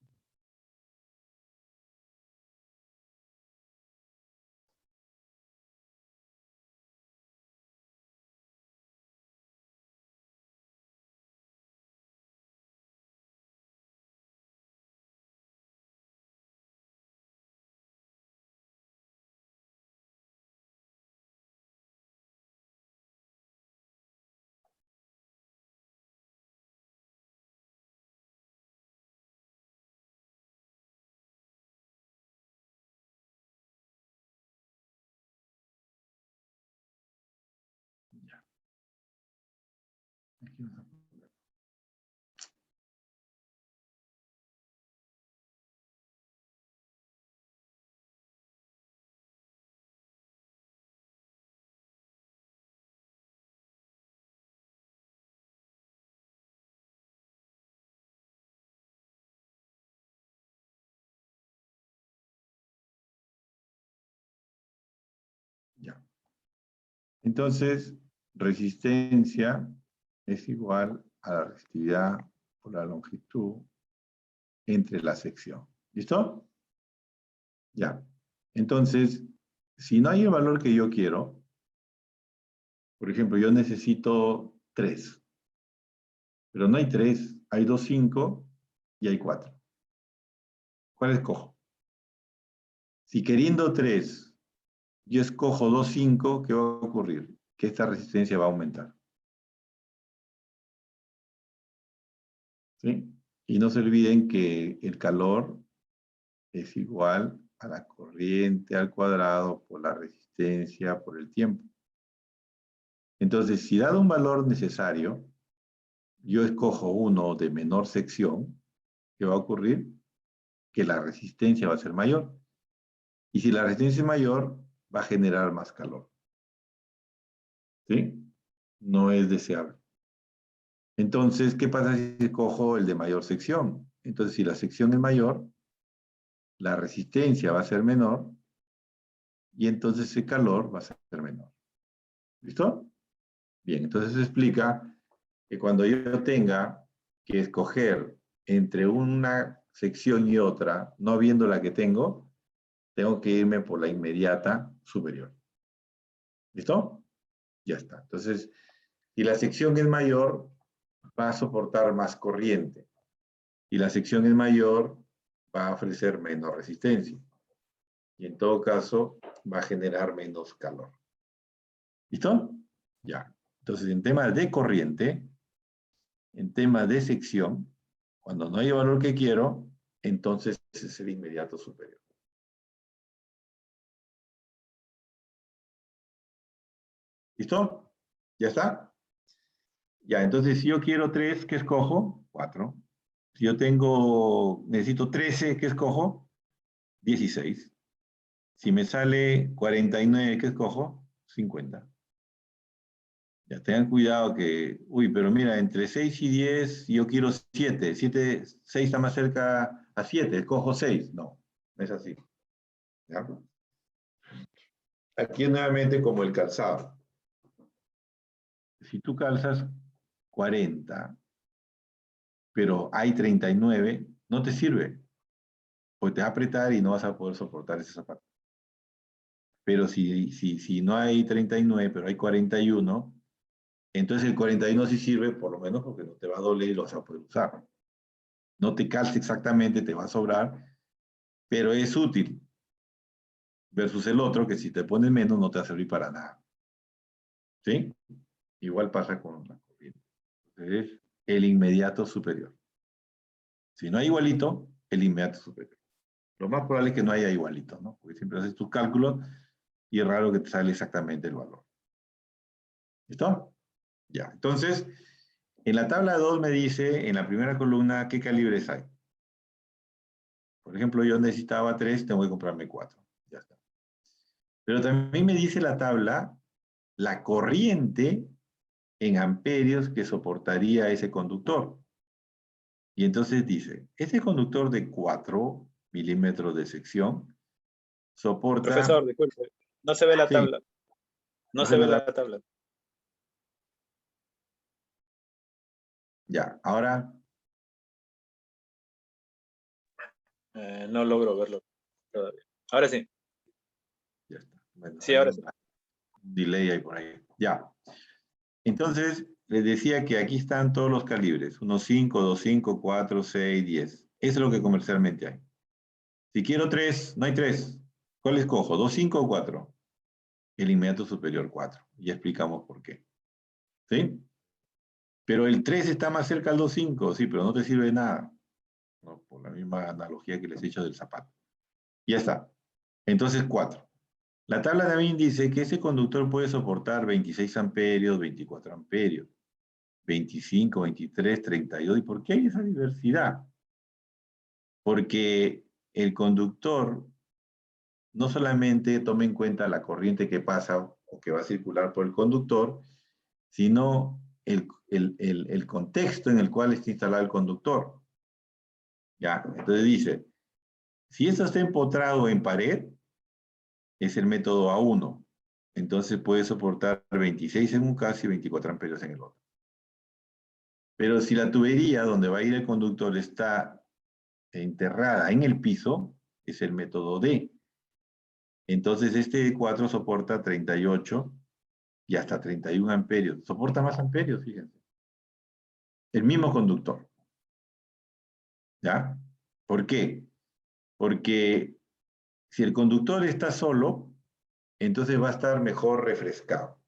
Ya. Aquí nos Entonces, resistencia es igual a la resistividad por la longitud entre la sección. ¿Listo? Ya. Entonces, si no hay el valor que yo quiero, por ejemplo, yo necesito 3, pero no hay 3, hay 2, 5 y hay 4. ¿Cuál escojo? Si queriendo 3, yo escojo 2, 5, ¿qué va a ocurrir? Que esta resistencia va a aumentar. ¿Sí? Y no se olviden que el calor es igual a la corriente al cuadrado por la resistencia por el tiempo. Entonces, si dado un valor necesario, yo escojo uno de menor sección, ¿qué va a ocurrir? Que la resistencia va a ser mayor. Y si la resistencia es mayor, va a generar más calor. ¿Sí? No es deseable. Entonces, ¿qué pasa si escojo el de mayor sección? Entonces, si la sección es mayor, la resistencia va a ser menor y entonces el calor va a ser menor. ¿Listo? Bien, entonces se explica que cuando yo tenga que escoger entre una sección y otra, no viendo la que tengo que irme por la inmediata superior. ¿Listo? Ya está. Entonces, si la sección es mayor, va a soportar más corriente. Y la sección es mayor, va a ofrecer menos resistencia. Y en todo caso, va a generar menos calor. ¿Listo? Ya. Entonces, en tema de corriente, en tema de sección, cuando no hay el valor que quiero, entonces es el inmediato superior. ¿Listo? ¿Ya está? Ya, entonces si yo quiero 3, ¿qué escojo? 4. Si yo necesito 13, ¿qué escojo? 16. Si me sale 49, ¿qué escojo? 50. Ya tengan cuidado que, pero mira, entre 6 y 10 yo quiero 7. 6 está más cerca a 7, escojo 6. No, no es así. ¿Ya? Aquí es nuevamente como el calzado. Si tú calzas 40, pero hay 39, no te sirve. Porque te va a apretar y no vas a poder soportar ese zapato. Pero si no hay 39, pero hay 41, entonces el 41 sí sirve, por lo menos porque no te va a doler y lo vas a poder usar. No te calce exactamente, te va a sobrar, pero es útil. Versus el otro, que si te pones menos no te va a servir para nada. ¿Sí? Igual pasa con la corriente. Entonces, el inmediato superior. Si no hay igualito, el inmediato superior. Lo más probable es que no haya igualito, ¿no? Porque siempre haces tus cálculos y es raro que te sale exactamente el valor. ¿Listo? Ya. Entonces, en la tabla 2 me dice, en la primera columna, qué calibres hay. Por ejemplo, yo necesitaba 3, tengo que comprarme 4. Ya está. Pero también me dice la tabla la corriente en amperios que soportaría ese conductor. Y entonces dice, ese conductor de 4 milímetros de sección soporta... Profesor, disculpe, no se ve la Sí, tabla. No no se se ve ve la... la tabla. Ya, ahora... No logro verlo todavía. Ahora sí. Ya está. Bueno, Sí, hay ahora un sí. delay ahí por ahí. Ya. Entonces, les decía que aquí están todos los calibres. 1.5, 2.5, 4, 6, 10. Eso es lo que comercialmente hay. Si quiero 3, no hay 3. ¿Cuál escojo? ¿2.5 o 4? El inmediato superior 4. Ya explicamos por qué. ¿Sí? Pero el 3 está más cerca al 2.5, sí, pero no te sirve de nada. ¿No? Por la misma analogía que les he hecho del zapato. Ya está. Entonces 4. La tabla también dice que ese conductor puede soportar 26 amperios, 24 amperios, 25, 23, 32. ¿Y por qué hay esa diversidad? Porque el conductor no solamente toma en cuenta la corriente que pasa o que va a circular por el conductor, sino el contexto en el cual está instalado el conductor. ¿Ya? Entonces dice, si esto está empotrado en pared, es el método A1. entonces puede soportar 26 en un caso y 24 amperios en el otro. Pero si la tubería donde va a ir el conductor está enterrada en el piso, es el método D. Entonces este 4 soporta 38 y hasta 31 amperios. Soporta más amperios, fíjense. El mismo conductor. ¿Ya? ¿Por qué? Porque si el conductor está solo, entonces va a estar mejor refrescado.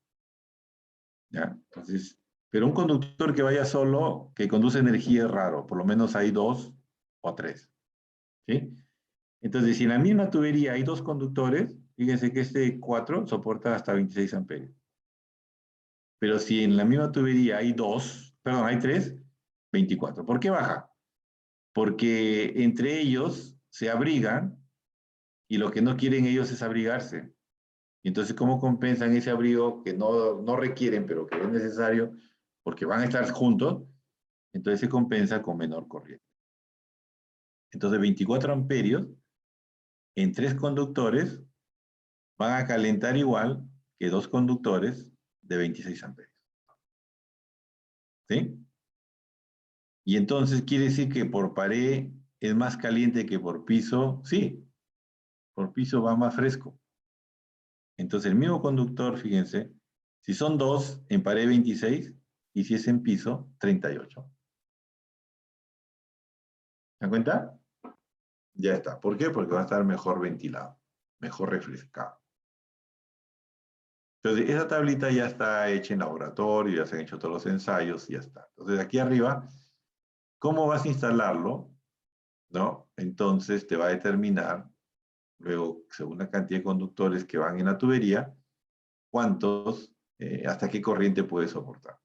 ¿Ya? Entonces, pero un conductor que vaya solo, que conduce energía es raro. Por lo menos hay 2 o 3. ¿Sí? Entonces, si en la misma tubería hay 2 conductores, fíjense que este 4 soporta hasta 26 amperios. Pero si en la misma tubería hay 3, 24. ¿Por qué baja? Porque entre ellos se abrigan y lo que no quieren ellos es abrigarse. Entonces, ¿cómo compensan ese abrigo que no requieren, pero que es necesario porque van a estar juntos? Entonces se compensa con menor corriente. Entonces, 24 amperios en 3 conductores van a calentar igual que 2 conductores de 26 amperios. ¿Sí? Y entonces quiere decir que por pared es más caliente que por piso. Sí, por piso va más fresco. Entonces el mismo conductor, fíjense, si son 2 en pared 26 y si es en piso 38. ¿Se dan cuenta? Ya está. ¿Por qué? Porque va a estar mejor ventilado, mejor refrescado. Entonces, esa tablita ya está hecha en laboratorio, ya se han hecho todos los ensayos y ya está. Entonces, aquí arriba, ¿cómo vas a instalarlo? ¿No? Entonces, te va a determinar, luego, según la cantidad de conductores que van en la tubería, cuántos, hasta qué corriente puede soportar.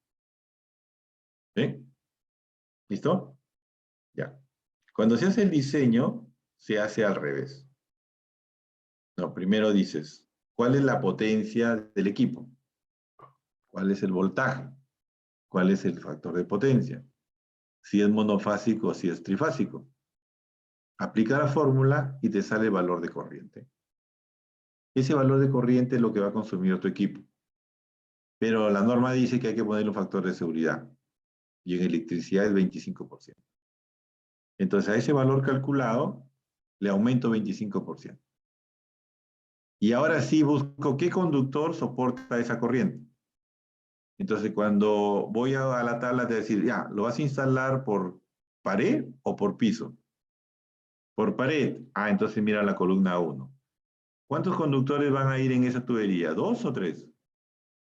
¿Sí? ¿Listo? Ya. Cuando se hace el diseño, se hace al revés. No, primero dices, ¿cuál es la potencia del equipo? ¿Cuál es el voltaje? ¿Cuál es el factor de potencia? Si es monofásico o si es trifásico. Aplica la fórmula y te sale el valor de corriente. Ese valor de corriente es lo que va a consumir tu equipo. Pero la norma dice que hay que ponerle un factor de seguridad. Y en electricidad es 25%. Entonces a ese valor calculado le aumento 25%. Y ahora sí busco qué conductor soporta esa corriente. Entonces cuando voy a la tabla te decir, ya, ¿lo vas a instalar por pared o por piso? Por pared. Ah, entonces mira la columna 1. ¿Cuántos conductores van a ir en esa tubería? ¿2 o 3?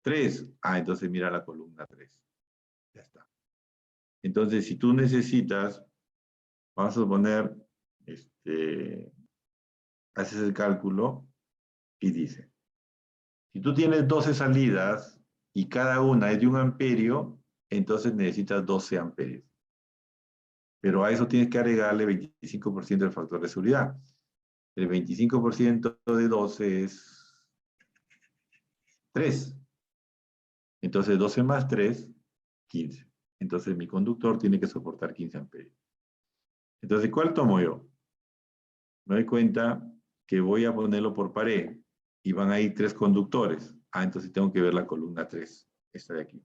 3. Ah, entonces mira la columna 3. Ya está. Entonces, si tú necesitas, vamos a suponer, haces el cálculo y dice, si tú tienes 12 salidas y cada una es de 1 amperio, entonces necesitas 12 amperios. Pero a eso tienes que agregarle 25% del factor de seguridad. El 25% de 12 es 3. Entonces 12 más 3, 15. Entonces mi conductor tiene que soportar 15 amperios. Entonces, ¿cuál tomo yo? Me doy cuenta que voy a ponerlo por pared y van a ir 3 conductores. Ah, entonces tengo que ver la columna 3, esta de aquí.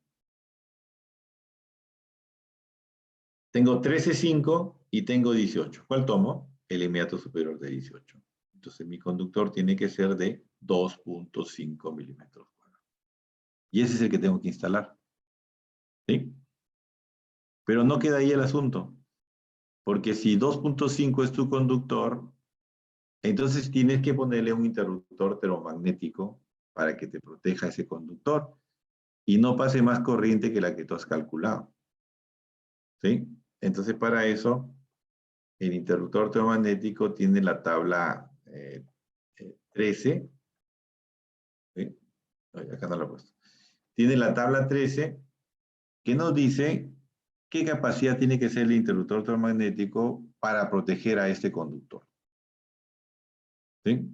Tengo 13,5 y tengo 18. ¿Cuál tomo? El inmediato superior de 18. Entonces mi conductor tiene que ser de 2.5 milímetros cuadrados. Y ese es el que tengo que instalar. ¿Sí? Pero no queda ahí el asunto. Porque si 2.5 es tu conductor, entonces tienes que ponerle un interruptor termomagnético para que te proteja ese conductor y no pase más corriente que la que tú has calculado. ¿Sí? Entonces para eso, el interruptor termomagnético tiene la tabla 13. ¿Sí? Acá no lo he puesto. Tiene la tabla 13 que nos dice qué capacidad tiene que ser el interruptor termomagnético para proteger a este conductor. ¿Sí?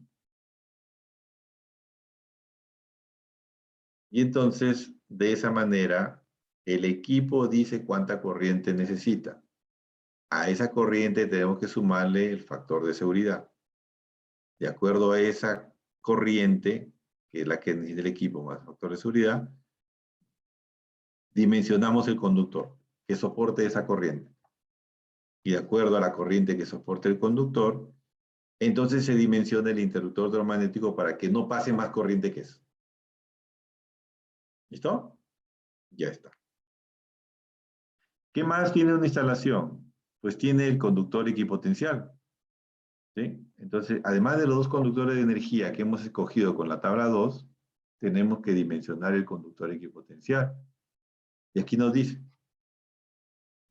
Y entonces, de esa manera, el equipo dice cuánta corriente necesita. A esa corriente tenemos que sumarle el factor de seguridad. De acuerdo a esa corriente, que es la que necesita el equipo más factor de seguridad, dimensionamos el conductor que soporte esa corriente. Y de acuerdo a la corriente que soporte el conductor, entonces se dimensiona el interruptor electromagnético para que no pase más corriente que eso. ¿Listo? Ya está. ¿Qué más tiene una instalación? Pues tiene el conductor equipotencial. ¿Sí? Entonces, además de los dos conductores de energía que hemos escogido con la tabla 2, tenemos que dimensionar el conductor equipotencial. Y aquí nos dice,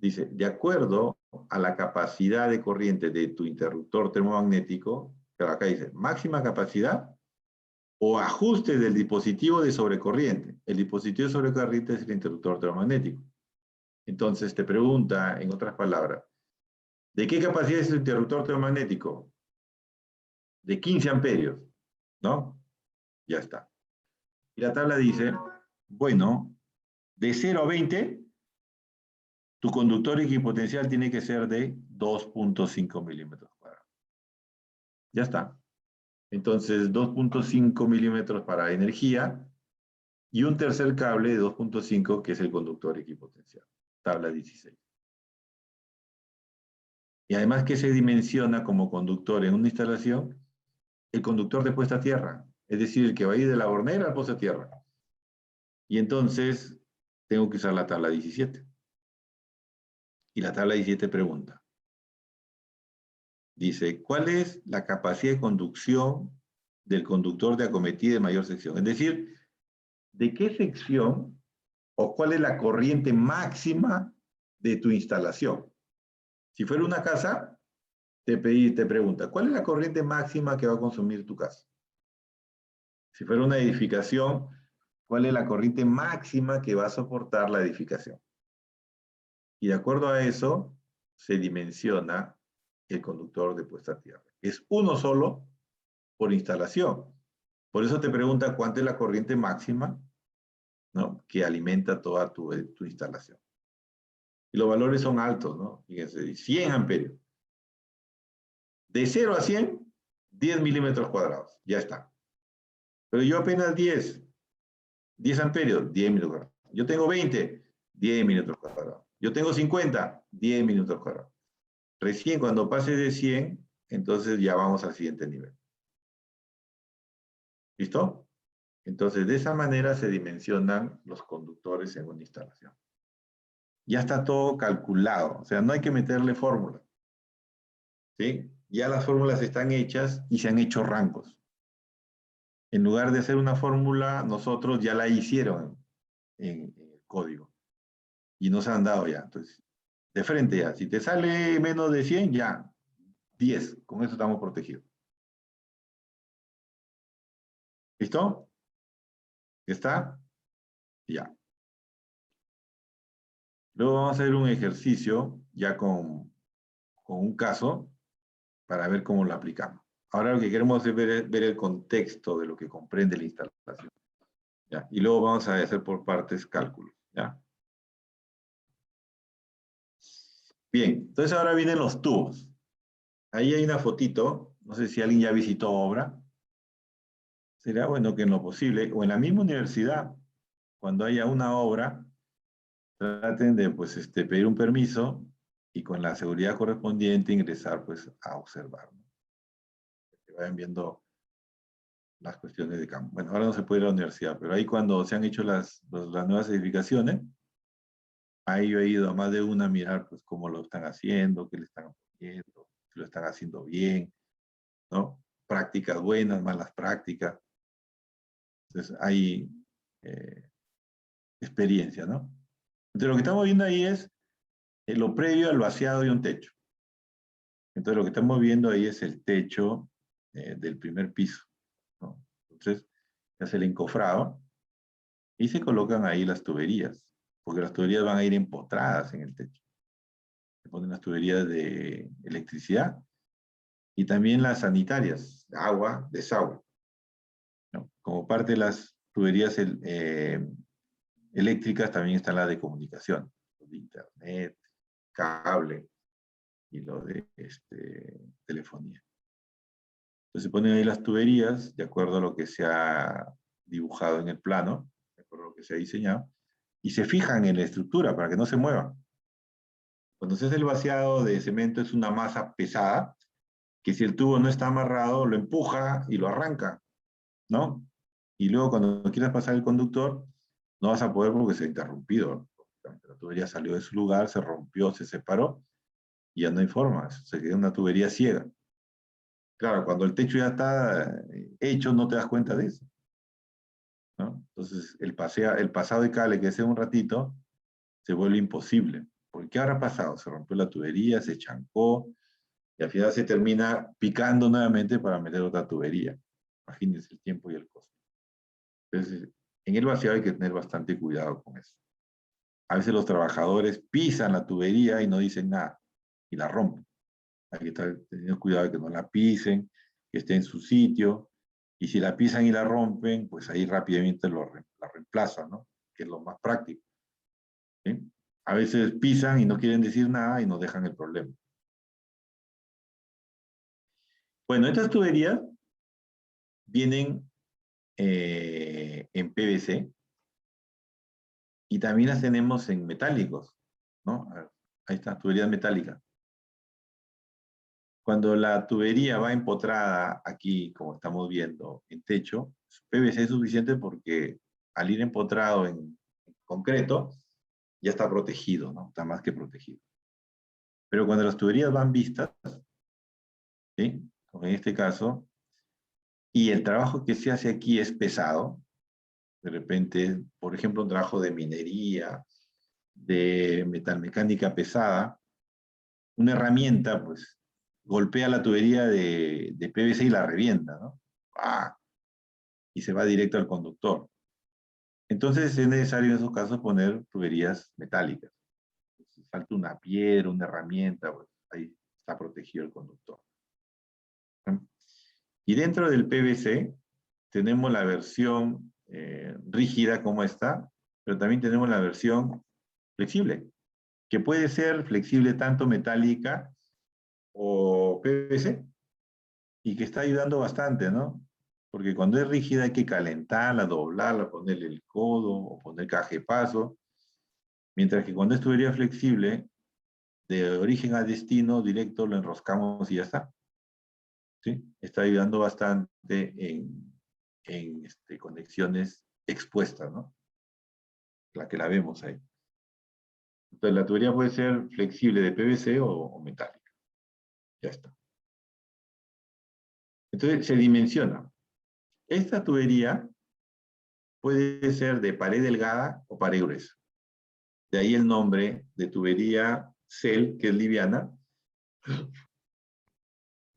de acuerdo a la capacidad de corriente de tu interruptor termomagnético, pero acá dice, máxima capacidad o ajuste del dispositivo de sobrecorriente. El dispositivo de sobrecorriente es el interruptor termomagnético. Entonces te pregunta, en otras palabras, ¿de qué capacidad es el interruptor termomagnético? De 15 amperios, ¿no? Ya está. Y la tabla dice, bueno, de 0 a 20, tu conductor equipotencial tiene que ser de 2.5 milímetros cuadrados. Ya está. Entonces, 2.5 milímetros para energía y un tercer cable de 2.5 que es el conductor equipotencial. Tabla 16. Y además que se dimensiona como conductor en una instalación el conductor de puesta a tierra, es decir, el que va a ir de la hornera al pozo a tierra. Y entonces tengo que usar la tabla 17. Y la tabla 17 pregunta. Dice, ¿cuál es la capacidad de conducción del conductor de acometida de mayor sección? Es decir, ¿de qué sección o cuál es la corriente máxima de tu instalación? Si fuera una casa, te pregunta, ¿cuál es la corriente máxima que va a consumir tu casa? Si fuera una edificación, ¿cuál es la corriente máxima que va a soportar la edificación? Y de acuerdo a eso, se dimensiona el conductor de puesta a tierra. Es uno solo por instalación. Por eso te pregunta cuánto es la corriente máxima, ¿no?, que alimenta toda tu instalación. Y los valores son altos, ¿no? Fíjense, 100 amperios. De 0 a 100, 10 milímetros cuadrados. Ya está. Pero yo apenas 10 amperios, 10 milímetros cuadrados. Yo tengo 20, 10 milímetros cuadrados. Yo tengo 50, 10 milímetros cuadrados. Recién cuando pase de 100, entonces ya vamos al siguiente nivel. ¿Listo? Entonces, de esa manera se dimensionan los conductores en una instalación. Ya está todo calculado, o sea, no hay que meterle fórmula. ¿Sí? Ya las fórmulas están hechas y se han hecho rangos. En lugar de hacer una fórmula, nosotros ya la hicieron en el código y nos han dado ya. Entonces, de frente ya, si te sale menos de 100, ya, 10, con eso estamos protegidos. ¿Listo? ¿Está? Ya. Luego vamos a hacer un ejercicio ya con un caso para ver cómo lo aplicamos. Ahora lo que queremos es ver el contexto de lo que comprende la instalación. ¿Ya? Y luego vamos a hacer por partes cálculos. ¿Ya? Bien, entonces ahora vienen los tubos. Ahí hay una fotito, no sé si alguien ya visitó obra. Sería bueno que en lo posible, o en la misma universidad, cuando haya una obra, traten de pues, pedir un permiso y con la seguridad correspondiente ingresar pues, a observar, ¿no? Que vayan viendo las cuestiones de campo. Bueno, ahora no se puede ir a la universidad, pero ahí cuando se han hecho las nuevas edificaciones, ahí yo he ido a más de una a mirar pues cómo lo están haciendo, qué le están poniendo, si lo están haciendo bien, ¿no? Prácticas buenas, malas prácticas. Entonces hay experiencia, ¿no? Entonces lo que estamos viendo ahí es lo previo al vaciado de un techo. Entonces lo que estamos viendo ahí es el techo del primer piso, ¿no? Entonces se hace el encofrado y se colocan ahí las tuberías, porque las tuberías van a ir empotradas en el techo. Se ponen las tuberías de electricidad y también las sanitarias, agua, desagüe, ¿no? Como parte de las tuberías eléctricas también están las de comunicación, de internet, cable y lo de telefonía. Entonces se ponen ahí las tuberías de acuerdo a lo que se ha dibujado en el plano, por lo que se ha diseñado, y se fijan en la estructura para que no se mueva. Cuando se hace el vaciado de cemento es una masa pesada, que si el tubo no está amarrado, lo empuja y lo arranca, ¿no? Y luego cuando quieras pasar el conductor, no vas a poder porque se ha interrumpido. La tubería salió de su lugar, se rompió, se separó, y ya no hay forma, se queda una tubería ciega. Claro, cuando el techo ya está hecho, no te das cuenta de eso, ¿no? Entonces, el pasado de cable que hace un ratito, se vuelve imposible. ¿Por qué habrá pasado? Se rompió la tubería, se chancó, y al final se termina picando nuevamente para meter otra tubería. Imagínense el tiempo y el costo. Entonces, en el vaciado hay que tener bastante cuidado con eso. A veces los trabajadores pisan la tubería y no dicen nada, y la rompen. Hay que estar teniendo cuidado de que no la pisen, que esté en su sitio, y si la pisan y la rompen, pues ahí rápidamente la reemplazan, ¿no? Que es lo más práctico. ¿Sí? A veces pisan y no quieren decir nada y nos dejan el problema. Bueno, estas tuberías vienen en PVC y también las tenemos en metálicos, ¿no? Ahí está, tuberías metálicas. Cuando la tubería va empotrada aquí, como estamos viendo, en techo, PVC es suficiente porque al ir empotrado en concreto, ya está protegido, ¿no? Está más que protegido. Pero cuando las tuberías van vistas, ¿sí? Como en este caso, y el trabajo que se hace aquí es pesado, de repente, por ejemplo, un trabajo de minería, de metalmecánica pesada, una herramienta, pues, golpea la tubería de PVC y la revienta, ¿no? ¡Ah! Y se va directo al conductor. Entonces es necesario en esos casos poner tuberías metálicas. Si falta una piedra, una herramienta, pues, ahí está protegido el conductor. Y dentro del PVC tenemos la versión rígida como esta, pero también tenemos la versión flexible, que puede ser flexible tanto metálica o PVC, y que está ayudando bastante, ¿no? Porque cuando es rígida hay que calentarla, doblarla, ponerle el codo o poner cajepazo, mientras que cuando es tubería flexible, de origen a destino directo lo enroscamos y ya está. ¿Sí? Está ayudando bastante en conexiones expuestas, ¿no? La que la vemos ahí. Entonces la tubería puede ser flexible de PVC o metálica. Ya está. Entonces se dimensiona. Esta tubería puede ser de pared delgada o pared gruesa. De ahí el nombre de tubería CEL, que es liviana,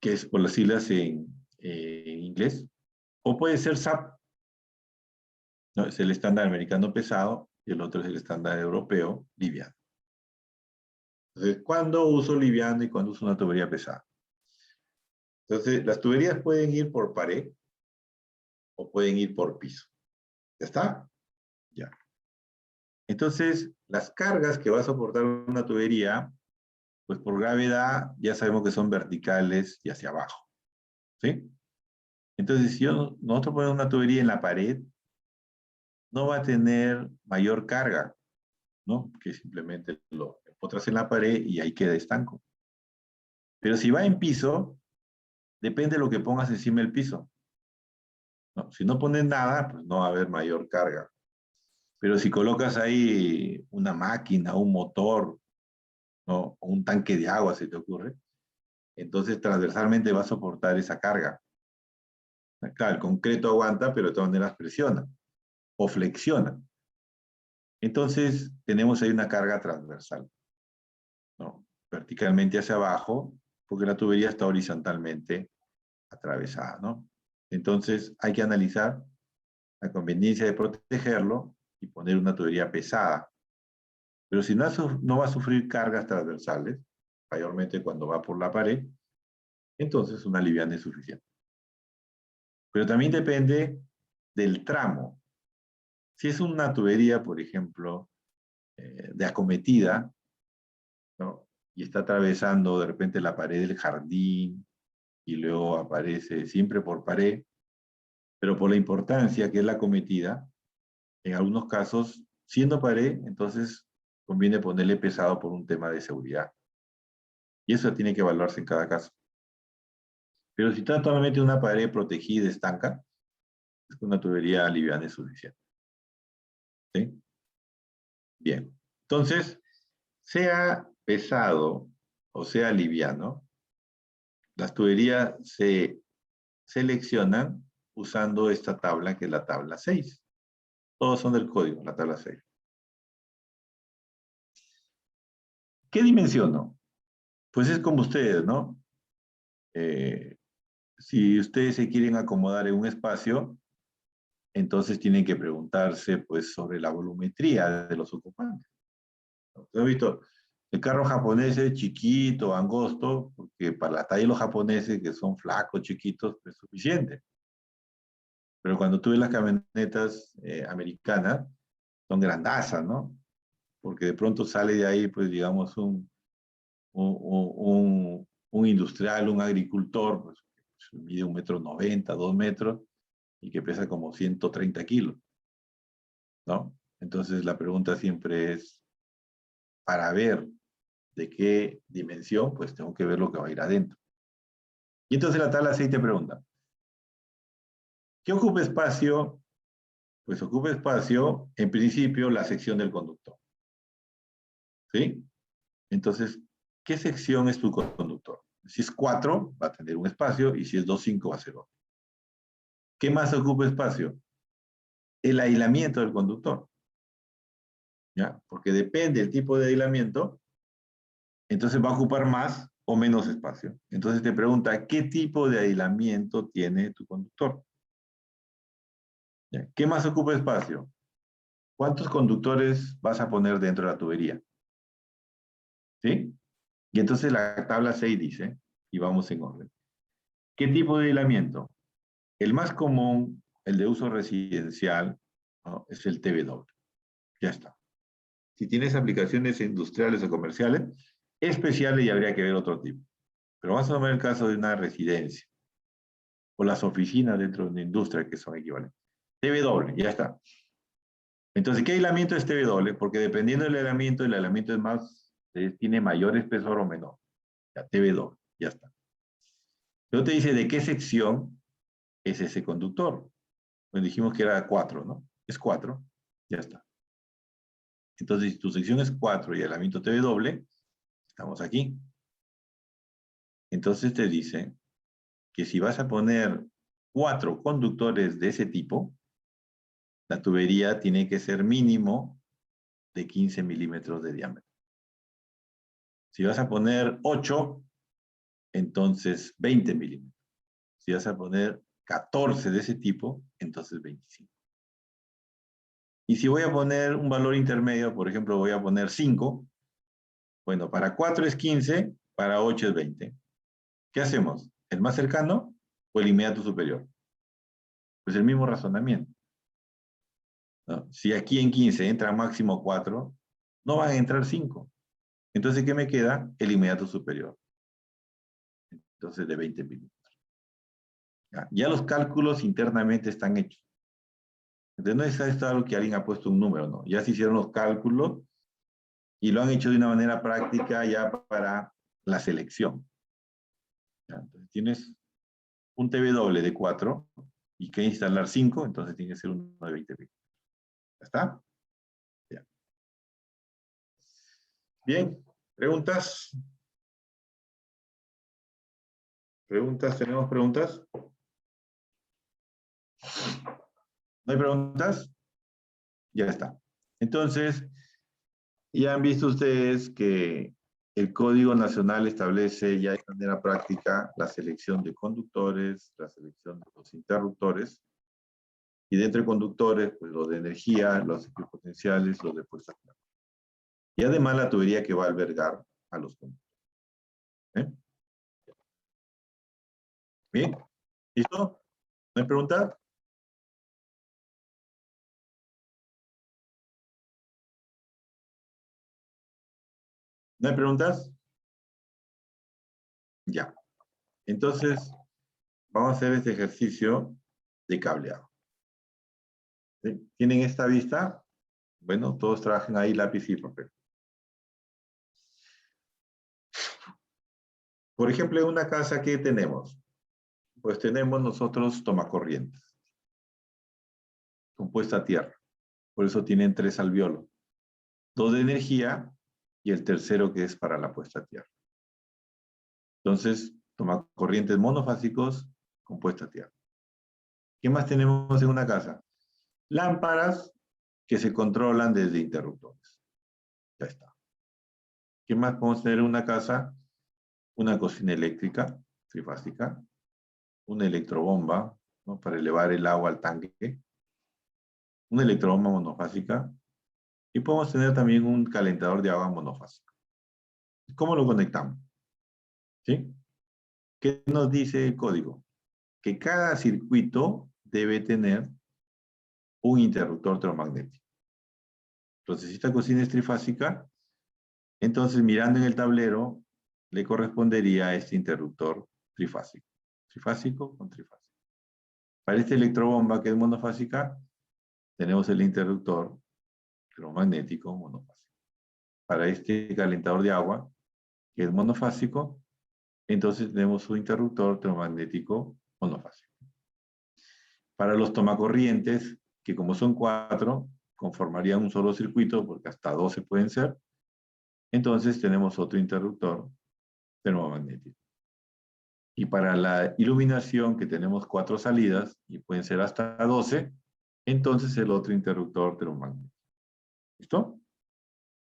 que es por las siglas en inglés, o puede ser SAP, ¿no? Es el estándar americano pesado y el otro es el estándar europeo liviano. Entonces, ¿cuándo uso liviano y cuándo uso una tubería pesada? Entonces, las tuberías pueden ir por pared o pueden ir por piso. ¿Ya está? Ya. Entonces, las cargas que va a soportar una tubería, pues por gravedad ya sabemos que son verticales y hacia abajo. ¿Sí? Entonces, si nosotros ponemos una tubería en la pared, no va a tener mayor carga, ¿no? Que simplemente lo empotras en la pared y ahí queda estanco. Pero si va en piso, depende de lo que pongas encima del piso, ¿no? Si no pones nada, pues no va a haber mayor carga. Pero si colocas ahí una máquina, un motor, ¿no? O un tanque de agua, se te ocurre, entonces transversalmente va a soportar esa carga. Claro, el concreto aguanta, pero de todas maneras presiona o flexiona. Entonces tenemos ahí una carga transversal, ¿no? Verticalmente hacia abajo, porque la tubería está horizontalmente atravesada, ¿no? Entonces hay que analizar la conveniencia de protegerlo y poner una tubería pesada. Pero si no va a sufrir cargas transversales, mayormente cuando va por la pared, entonces una liviana es suficiente. Pero también depende del tramo. Si es una tubería, por ejemplo, de acometida, ¿no? Y está atravesando de repente la pared del jardín y luego aparece siempre por pared, Pero por la importancia que es la acometida, en algunos casos, siendo pared, entonces conviene ponerle pesado por un tema de seguridad. Y eso tiene que evaluarse en cada caso. Pero si está totalmente una pared protegida, estanca, es que una tubería liviana es suficiente. ¿Sí? Bien. Entonces, sea pesado o sea liviano, las tuberías se seleccionan usando esta tabla, que es la tabla 6. Todos son del código, la tabla 6. ¿Qué dimensiono? Pues es como ustedes, ¿no? Si ustedes se quieren acomodar en un espacio, entonces tienen que preguntarse pues sobre la volumetría de los ocupantes. ¿Has visto? El carro japonés es chiquito, angosto, porque para la talla de los japoneses, que son flacos, chiquitos, pues es suficiente. Pero cuando tú ves las camionetas americanas, son grandazas, ¿no? Porque de pronto sale de ahí, pues digamos, un industrial, un agricultor, pues, mide 1,90 m, 2 metros, y que pesa como 130 kilos, ¿no? Entonces la pregunta siempre es, para ver de qué dimensión, pues tengo que ver lo que va a ir adentro. Y entonces la tabla 6 te pregunta, ¿qué ocupa espacio? Pues ocupa espacio, en principio, la sección del conductor. ¿Sí? Entonces, ¿qué sección es tu conductor? Si es 4, va a tener un espacio, y si es 2, 5, va a ser otro. ¿Qué más ocupa espacio? El aislamiento del conductor. ¿Ya? Porque depende del tipo de aislamiento, entonces va a ocupar más o menos espacio. Entonces te pregunta, ¿qué tipo de aislamiento tiene tu conductor? ¿Ya? ¿Qué más ocupa espacio? ¿Cuántos conductores vas a poner dentro de la tubería? ¿Sí? Y entonces la tabla 6 dice, y vamos en orden, ¿qué tipo de aislamiento? El más común, el de uso residencial, ¿no? Es el TBW. Ya está. Si tienes aplicaciones industriales o comerciales, especiales, ya habría que ver otro tipo. Pero vamos a tomar el caso de una residencia o las oficinas dentro de una industria que son equivalentes. TBW, ya está. Entonces, ¿qué aislamiento es TBW? Porque dependiendo del aislamiento, el aislamiento es más, tiene mayor espesor o menor. Ya, TBW, ya está. Luego te dice de qué sección es ese conductor. Pues dijimos que era 4, ¿no? Es 4, ya está. Entonces, si tu sección es 4 y aislamiento TBW, estamos aquí. Entonces te dice que si vas a poner 4 conductores de ese tipo, la tubería tiene que ser mínimo de 15 milímetros de diámetro. Si vas a poner 8, entonces 20 milímetros. Si vas a poner 14 de ese tipo, entonces 25. Y si voy a poner un valor intermedio, por ejemplo, voy a poner 5, bueno, para 4 es 15, para 8 es 20. ¿Qué hacemos? ¿El más cercano o el inmediato superior? Pues el mismo razonamiento, ¿no? Si aquí en 15 entra máximo 4, no van a entrar 5. Entonces, ¿qué me queda? El inmediato superior. Entonces, de 20 milímetros. Ya los cálculos internamente están hechos. Entonces, no es esto algo que alguien ha puesto un número, no. Ya se hicieron los cálculos y lo han hecho de una manera práctica ya para la selección. ¿Ya? Entonces, tienes un TBW de 4 y que instalar 5, entonces tiene que ser uno de 20 milímetros. ¿Ya está? Ya. Bien, ¿preguntas? ¿Preguntas? ¿Tenemos preguntas? ¿No hay preguntas? Ya está. Entonces, ya han visto ustedes que el Código Nacional establece ya de manera práctica la selección de conductores, la selección de los interruptores, y dentro de conductores, pues los de energía, los equipotenciales, los de puesta a punto. Y además la tubería que va a albergar a los conductores. ¿Eh? ¿Bien? ¿Listo? ¿No hay preguntas? ¿No hay preguntas? Ya. Entonces, vamos a hacer este ejercicio de cableado. ¿Sí? ¿Tienen esta vista? Bueno, todos trabajen ahí lápiz y papel. Por ejemplo, en una casa, ¿qué tenemos? Pues tenemos nosotros tomacorrientes, compuesta a tierra. Por eso tienen 3 alvéolos. 2 de energía y el tercero que es para la puesta a tierra. Entonces, tomacorrientes monofásicos, compuesta a tierra. ¿Qué más tenemos en una casa? Lámparas que se controlan desde interruptores. Ya está. ¿Qué más podemos tener en una casa? Una cocina eléctrica, trifásica, una electrobomba, ¿no?, para elevar el agua al tanque, una electrobomba monofásica, y podemos tener también un calentador de agua monofásico. ¿Cómo lo conectamos? ¿Sí? ¿Qué nos dice el código? Que cada circuito debe tener un interruptor termomagnético. Entonces, si esta cocina es trifásica, entonces mirando en el tablero, le correspondería a este interruptor trifásico. Trifásico con trifásico. Para esta electrobomba que es monofásica, tenemos el interruptor termomagnético monofásico. Para este calentador de agua, que es monofásico, entonces tenemos un interruptor termomagnético monofásico. Para los tomacorrientes, que como son 4, conformarían un solo circuito, porque hasta 12 pueden ser, entonces tenemos otro interruptor termomagnético. Y para la iluminación, que tenemos 4 salidas, y pueden ser hasta 12, entonces el otro interruptor termomagnético. ¿Listo?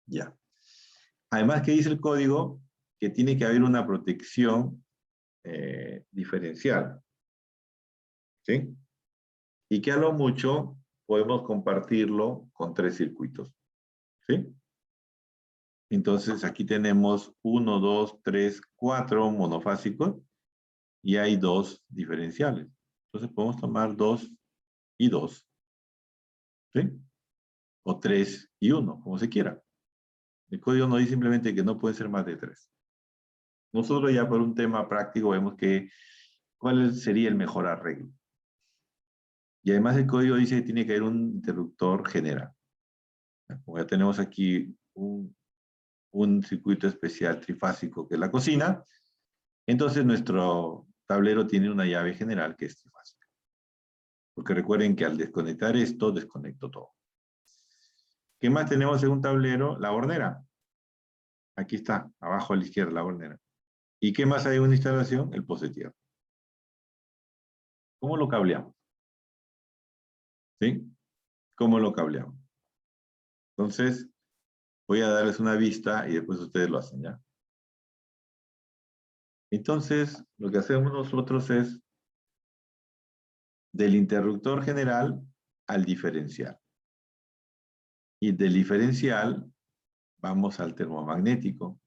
Ya. Además, ¿qué dice el código? Que tiene que haber una protección diferencial. ¿Sí? Y que a lo mucho podemos compartirlo con 3 circuitos. ¿Sí? Entonces, aquí tenemos 1, 2, 3, 4 monofásicos y hay 2 diferenciales. Entonces, podemos tomar 2 y 2. ¿Sí? O 3 y 1, como se quiera. El código nos dice simplemente que no puede ser más de 3. Nosotros ya por un tema práctico vemos que cuál sería el mejor arreglo. Y además el código dice que tiene que haber un interruptor general. Como ya tenemos aquí un circuito especial trifásico que es la cocina, entonces nuestro tablero tiene una llave general que es trifásica. Porque recuerden que al desconectar esto, desconecto todo. ¿Qué más tenemos en un tablero? La hornera. Aquí está, abajo a la izquierda, la hornera. ¿Y qué más hay en una instalación? El poste de tierra. ¿Cómo lo cableamos? ¿Sí? ¿Cómo lo cableamos? Entonces, voy a darles una vista y después ustedes lo hacen, ¿ya? Entonces, lo que hacemos nosotros es del interruptor general al diferencial. Y del diferencial vamos al termomagnético.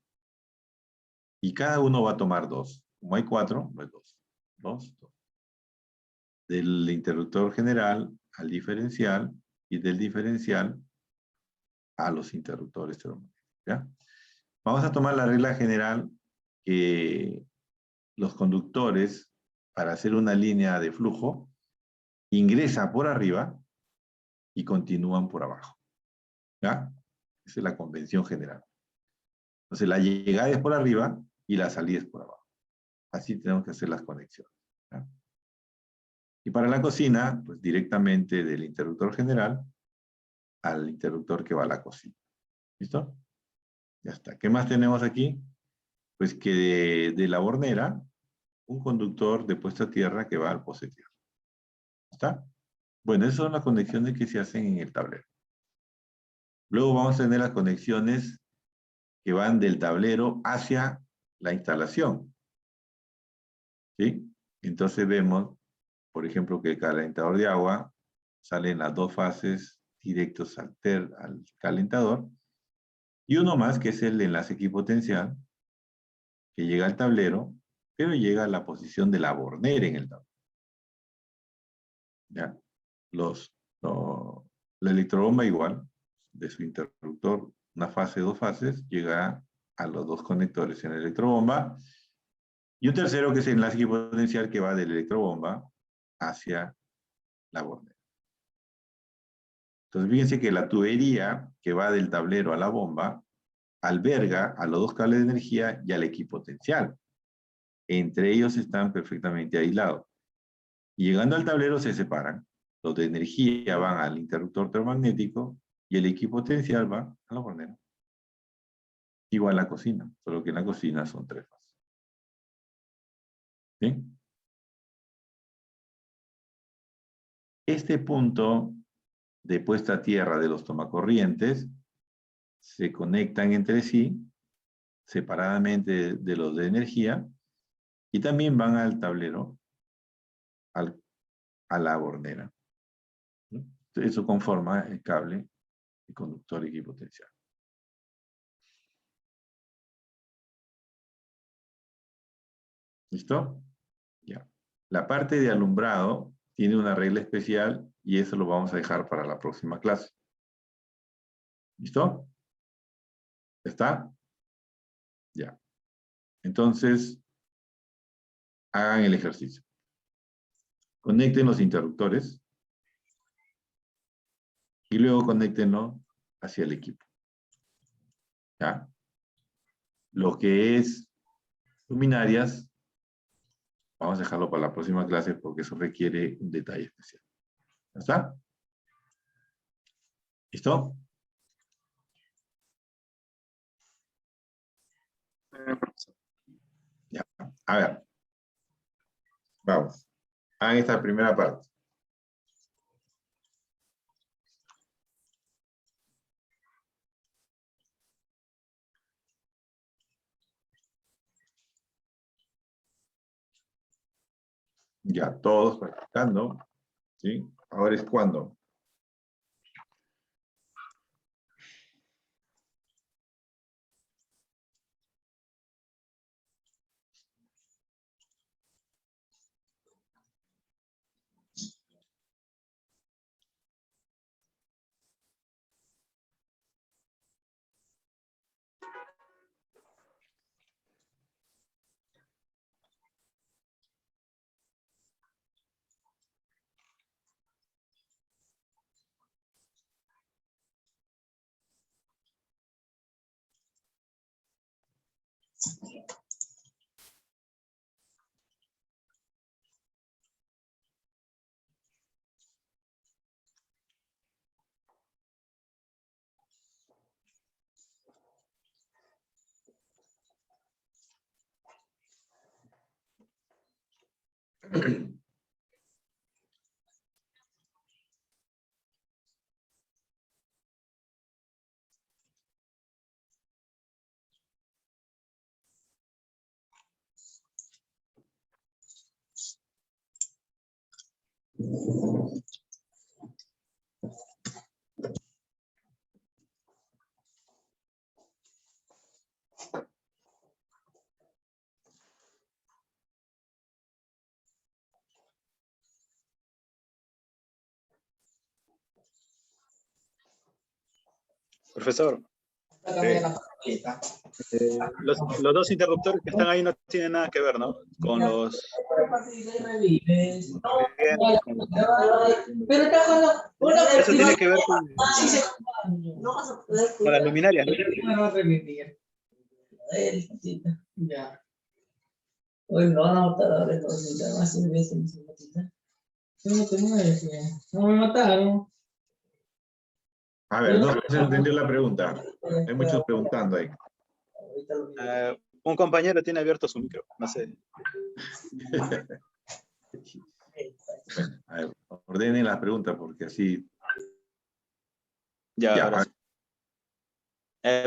Y cada uno va a tomar 2. Como hay 4, no es 2. 2, 2. Del interruptor general al diferencial y del diferencial a los interruptores termomagnéticos, ¿ya? Vamos a tomar la regla general que los conductores, para hacer una línea de flujo, ingresan por arriba y continúan por abajo, ¿ya? Esa es la convención general. Entonces, la llegada es por arriba y la salida es por abajo. Así tenemos que hacer las conexiones, ¿ya? Y para la cocina, pues directamente del interruptor general al interruptor que va a la cocina. ¿Listo? Ya está. ¿Qué más tenemos aquí? Pues que de la hornera, un conductor de puesta a tierra que va al poste de tierra. ¿Está? Bueno, esas son las conexiones que se hacen en el tablero. Luego vamos a tener las conexiones que van del tablero hacia la instalación. ¿Sí? Entonces vemos, por ejemplo, que el calentador de agua sale en las 2 fases directos al calentador, y uno más que es el enlace equipotencial, que llega al tablero, pero llega a la posición de la hornera en el tablero. ¿Ya? La electrobomba igual, de su interruptor, una fase, 2 fases, llega a los 2 conectores en la electrobomba, y un tercero que es el enlace equipotencial que va de la electrobomba hacia la bornera. Entonces, fíjense que la tubería que va del tablero a la bomba alberga a los dos cables de energía y al equipotencial. Entre ellos están perfectamente aislados. Y llegando al tablero se separan. Los de energía van al interruptor termomagnético y el equipotencial va a la bornera. Igual la cocina, solo que en la cocina son 3 fases. ¿Sí? Este punto de puesta a tierra de los tomacorrientes se conectan entre sí, separadamente de los de energía, y también van al tablero, a la bornera. Eso conforma el cable, el conductor equipotencial. ¿Listo? Ya. La parte de alumbrado tiene una regla especial y eso lo vamos a dejar para la próxima clase. ¿Listo? ¿Está? Ya. Entonces, hagan el ejercicio. Conecten los interruptores y luego conéctenlo hacia el equipo. ¿Ya? Lo que es luminarias, vamos a dejarlo para la próxima clase porque eso requiere un detalle especial. ¿Ya está? ¿Listo? Ya. A ver. Vamos. Hagan esta primera parte. Ya, todos practicando. ¿Sí? Ahora es cuando. Profesor, Sí. los dos interruptores que están ahí no tienen nada que ver, ¿no? Con los... Eso tiene que ver con las luminarias, ¿no? Ya. Hoy me van a matar ahora entonces, más de veces no me mataron. A ver, no se entendió la pregunta. Hay muchos preguntando ahí. Un compañero tiene abierto su micro, no sé. Bueno, a ver, ordenen las preguntas porque así... Ya, ahora sí.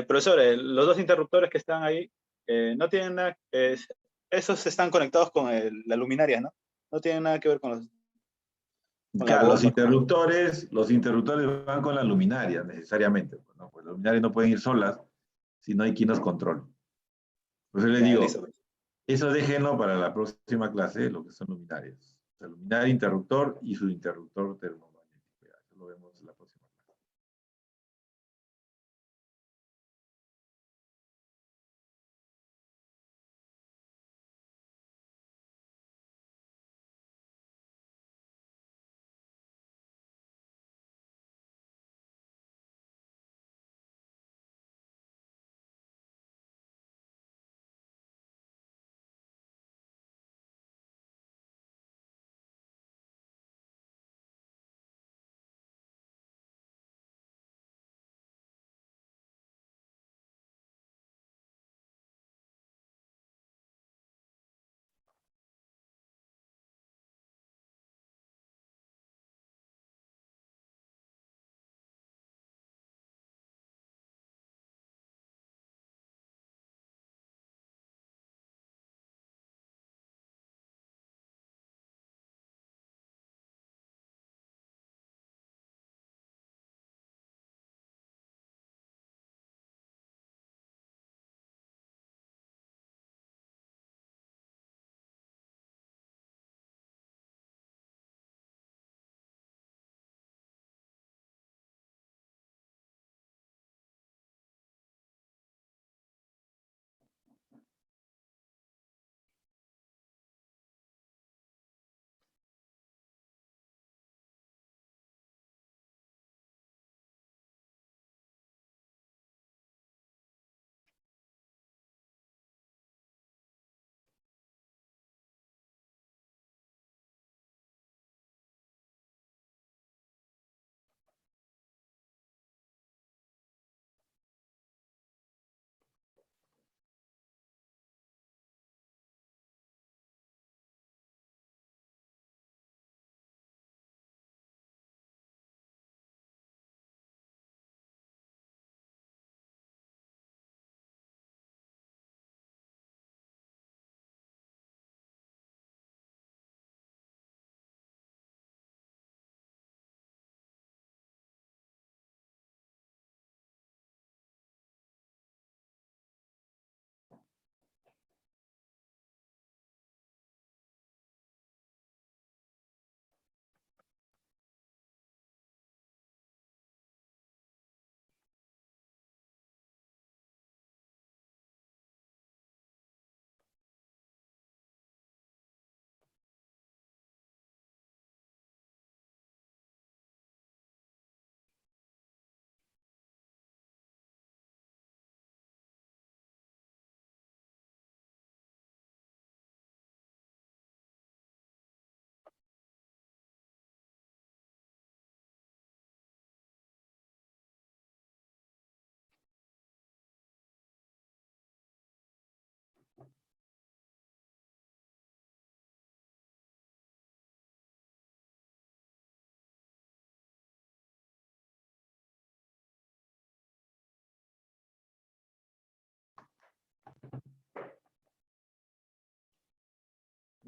Profesor, los dos interruptores que están ahí no tienen nada... esos están conectados con la luminaria, ¿no? No tienen nada que ver con la Claro, bomba. los interruptores van con las luminarias necesariamente, ¿no? Pues las luminarias no pueden ir solas si no hay quien los controle. Por eso les Ya, digo, listo. eso déjenlo para la próxima clase, lo que son luminarias. O sea, luminaria, interruptor y su interruptor termomagnético. Ya, eso lo vemos en la próxima.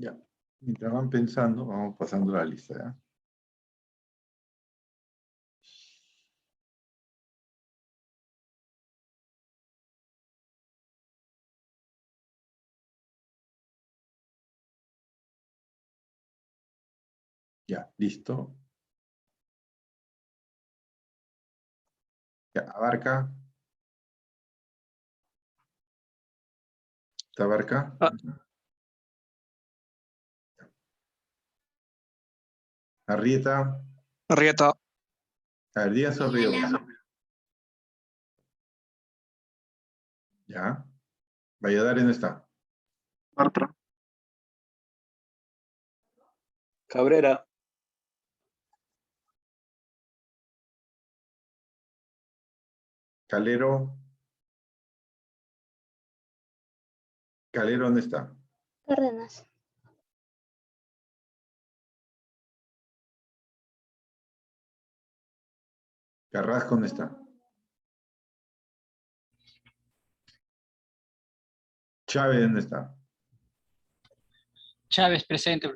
Ya. Mientras van pensando, vamos pasando la lista, ¿ya? Ya, listo. Ya, abarca. ¿Te abarca? Ah. Arrieta. Arrieta. A ver, digan su apellido. Ya. Valladares no está. Bartra. Cabrera. Calero. Calero, ¿dónde está? Cárdenas. Carrasco, ¿dónde está? Chávez, ¿dónde está? Chávez presente.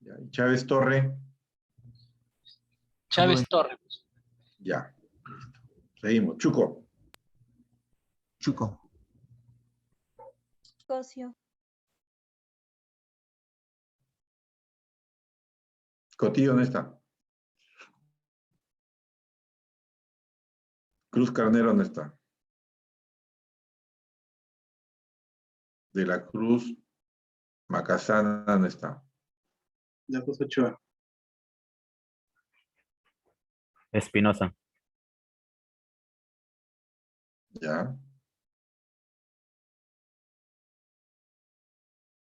Ya. ¿Y Chávez Torre? Chávez Torres. Ya. Listo. Seguimos. Chuco. Chuco. Cosio. Cotillo, ¿dónde está? Cruz Carnero, ¿dónde está? De la Cruz Macazana, ¿dónde está? Ya pues Ochoa. Espinosa. Ya.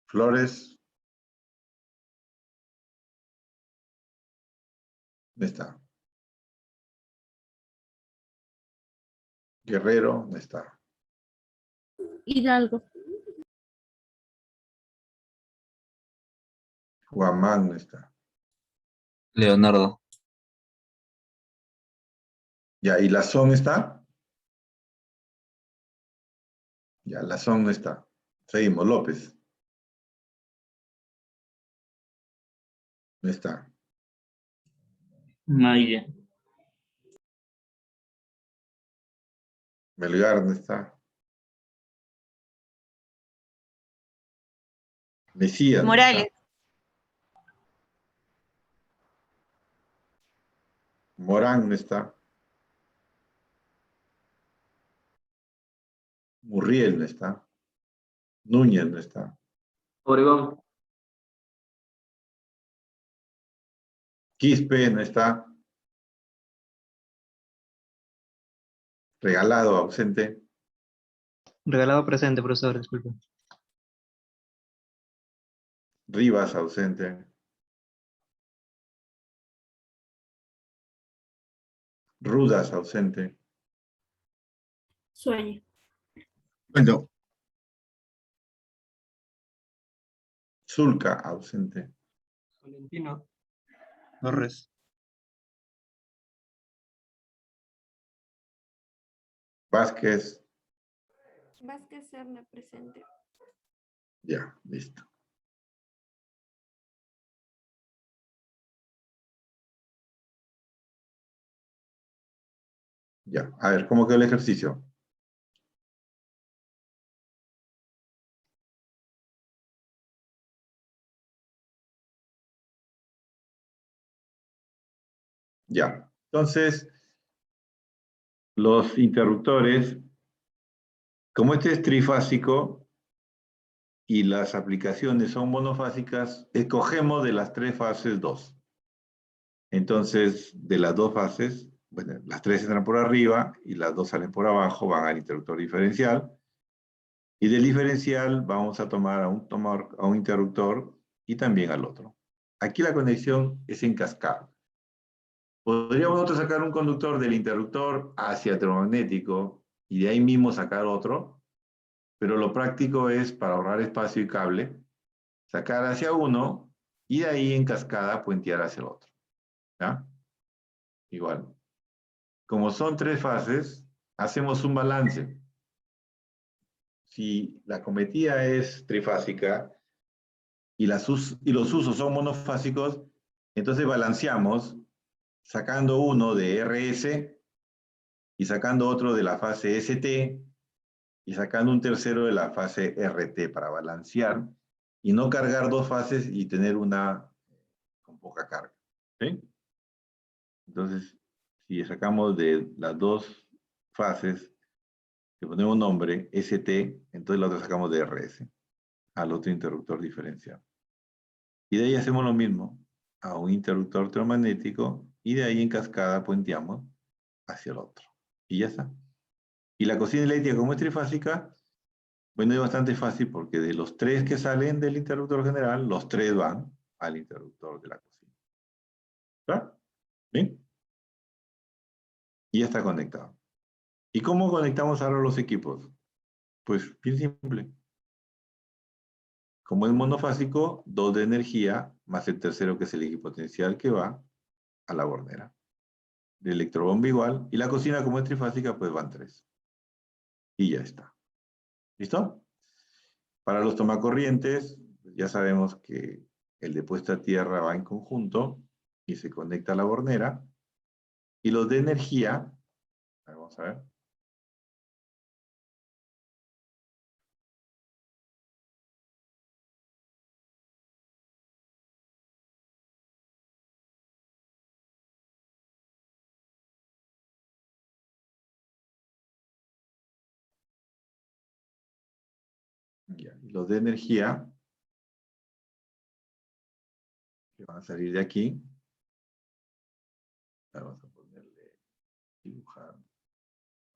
Flores. ¿Dónde está? Guerrero, ¿dónde está? Hidalgo. Guamán, ¿dónde está? Leonardo. Ya, ¿y Lazón está? Ya, Lazón no está. Seguimos, López. No está. Maile. Melgar, ¿dónde está? Mesías, ¿dónde Morales. está? Morán, ¿dónde está? Murriel, ¿dónde está? Núñez, ¿dónde está? Obregón. Quispe, ¿dónde está? Regalado, ausente. Regalado presente, profesor, disculpe. Rivas, ausente. Rudas, ausente. Sueño. Bueno, Zulca, ausente. Valentino. Torres. Vázquez, Vázquez Serna presente. ya, listo. Ya, a ver, ¿cómo quedó el ejercicio? Ya, entonces, los interruptores, como este es trifásico y las aplicaciones son monofásicas, escogemos de las tres fases dos. Entonces, de las dos fases, bueno, las tres entran por arriba y las dos salen por abajo, van al interruptor diferencial. Y del diferencial vamos a tomar a un interruptor y también al otro. Aquí la conexión es en cascada. Podríamos nosotros sacar un conductor del interruptor hacia termomagnético y de ahí mismo sacar otro, pero lo práctico es, para ahorrar espacio y cable, sacar hacia uno y de ahí en cascada puentear hacia el otro. ¿Ya? Igual. Como son tres fases, hacemos un balance. Si la cometida es trifásica, y los usos son monofásicos, entonces balanceamos sacando uno de RS y sacando otro de la fase ST y sacando un tercero de la fase RT para balancear y no cargar dos fases y tener una con poca carga. ¿Sí? Entonces, si sacamos de las dos fases, le ponemos nombre ST, entonces la otra sacamos de RS al otro interruptor diferencial. Y de ahí hacemos lo mismo a un interruptor termomagnético y de ahí en cascada puenteamos hacia el otro. Y ya está. Y la cocina eléctrica como es trifásica, bueno, es bastante fácil porque de los 3 que salen del interruptor general, los 3 van al interruptor de la cocina. ¿Claro? ¿Bien? Y ya está conectado. ¿Y cómo conectamos ahora los equipos? Pues bien simple. Como es monofásico, 2 de energía, más el tercero que es el equipotencial que va a la bornera. El electrobomba igual, y la cocina como es trifásica, pues van 3. Y ya está. ¿Listo? Para los tomacorrientes, ya sabemos que el de puesta a tierra va en conjunto y se conecta a la bornera. Y los de energía, vamos a ver. Ya, y los de energía, que van a salir de aquí. Vamos a ponerle dibujar.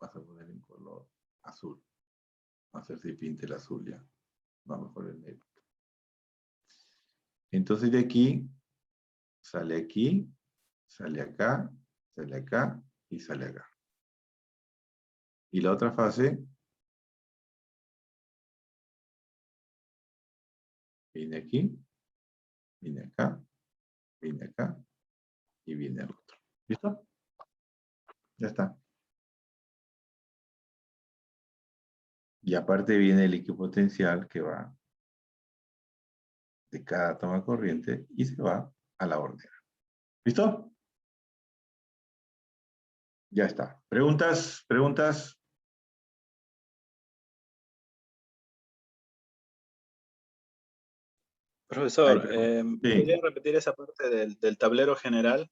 Vamos a poner en color azul. Vamos a hacer si pinte el azul ya. Vamos por el negro. Entonces de aquí, sale aquí, sale acá y sale acá. Y la otra fase viene aquí, viene acá y viene al otro. ¿Listo? Ya está. Y aparte viene el equipotencial que va de cada toma corriente y se va a la bornera. ¿Listo? Ya está. ¿Preguntas? ¿Preguntas? Profesor, Sí. ¿podría repetir esa parte del tablero general?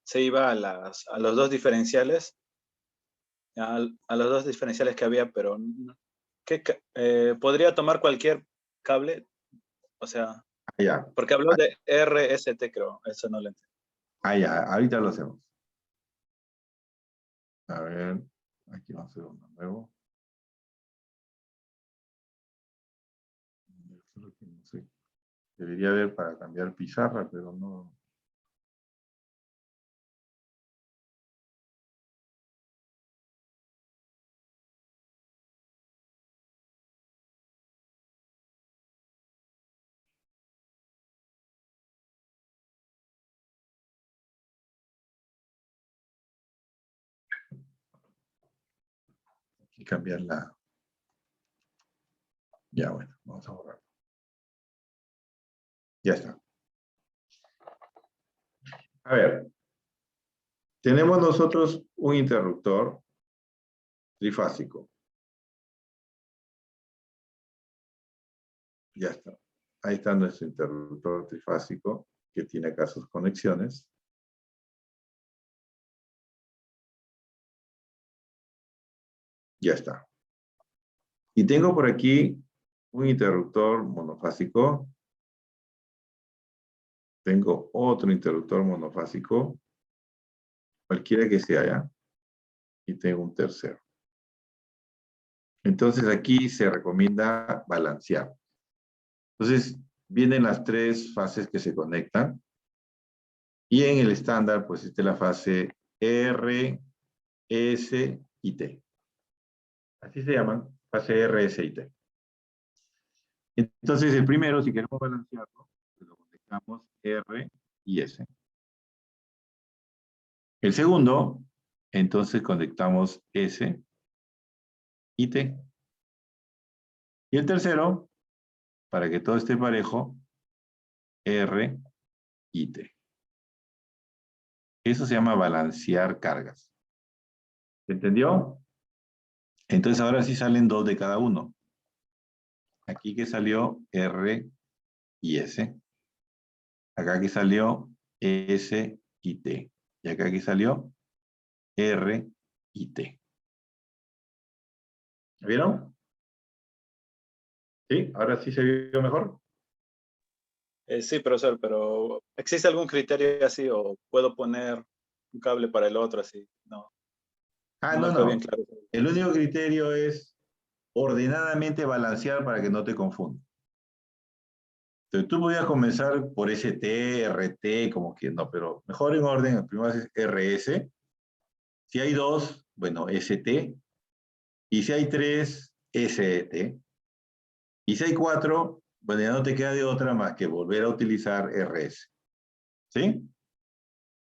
Se iba a los dos diferenciales, a los dos diferenciales que había, pero ¿podría tomar cualquier cable? O sea, Ya. porque habló de RST, creo, eso no lo entiendo. Ya. Ahorita lo hacemos. A ver, aquí vamos a hacer uno nuevo. Eso es lo que no sé. Debería haber para cambiar pizarra, pero no. Hay que cambiarla. Ya, bueno, vamos a borrar. Ya está. A ver. Tenemos nosotros un interruptor trifásico. Ya está. Ahí está nuestro interruptor trifásico que tiene acá sus conexiones. Ya está. Y tengo por aquí un interruptor monofásico. Tengo otro interruptor monofásico, cualquiera que sea, ¿ya? Y tengo un tercero. Entonces aquí se recomienda balancear. Entonces vienen las 3 fases que se conectan. Y en el estándar, pues esta es la fase R, S y T. Así se llaman, fase R, S y T. Entonces el primero, si queremos balancearlo, pues lo conectamos R y S. El segundo, entonces conectamos S y T. Y el tercero, para que todo esté parejo, R y T. Eso se llama balancear cargas. ¿Se entendió? Entonces ahora sí salen 2 de cada uno. Aquí que salió R y S. Acá que salió S y T. Y acá que salió R y T. ¿Vieron? ¿Sí? ¿Ahora sí se vio mejor? Sí, profesor, pero ¿existe algún criterio así o puedo poner un cable para el otro así? No, Ah, no no, me quedó bien no. claro. El único criterio es ordenadamente balancear para que no te confundas. Entonces tú podías comenzar por ST, RT, como que no, pero mejor en orden. El primero es RS. Si hay 2, bueno, ST. Y si hay 3, ST. Y si hay 4, bueno, ya no te queda de otra más que volver a utilizar RS. ¿Sí?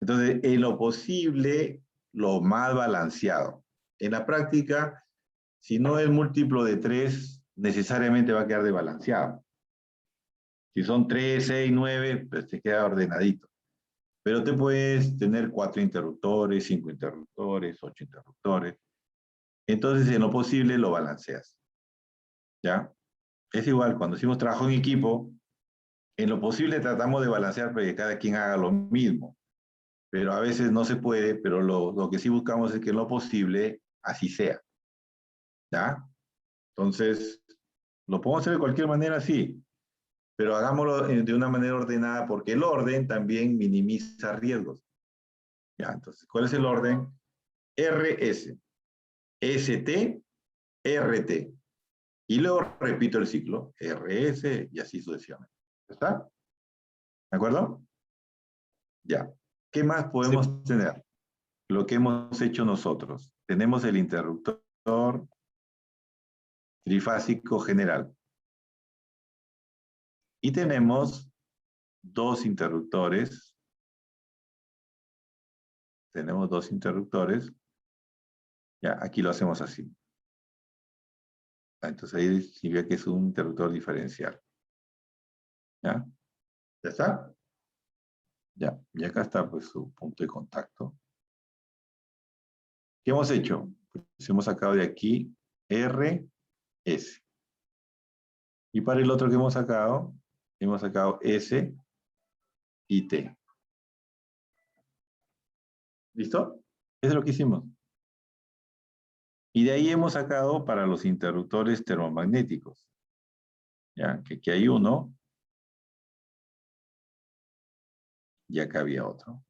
Entonces, en lo posible, lo más balanceado. En la práctica, si no es múltiplo de 3, necesariamente va a quedar desbalanceado. Si son 3, 6, 9, pues te queda ordenadito. Pero te puedes tener 4 interruptores, 5 interruptores, 8 interruptores. Entonces, en lo posible, lo balanceas. ¿Ya? Es igual, cuando hicimos trabajo en equipo, en lo posible tratamos de balancear para que cada quien haga lo mismo. Pero a veces no se puede, pero lo que sí buscamos es que en lo posible así sea. ¿Ya? Entonces, lo podemos hacer de cualquier manera, sí, pero hagámoslo de una manera ordenada porque el orden también minimiza riesgos. ¿Ya? Entonces, ¿cuál es el orden? RS, ST, RT. Y luego repito el ciclo, RS y así sucesivamente. ¿Está? ¿De acuerdo? Ya. ¿Qué más Sí, podemos tener? Lo que hemos hecho nosotros. Tenemos el interruptor trifásico general. Y tenemos 2 interruptores. Tenemos 2 interruptores. Ya, aquí lo hacemos así. Entonces ahí significa que es un interruptor diferencial. ¿Ya? ¿Ya está? Ya. Y acá está pues su punto de contacto. ¿Qué hemos hecho? Pues hemos sacado de aquí R, S. Y para el otro que hemos sacado S y T. ¿Listo? Eso es lo que hicimos. Y de ahí hemos sacado para los interruptores termomagnéticos. Ya, que aquí hay uno. Y acá había otro.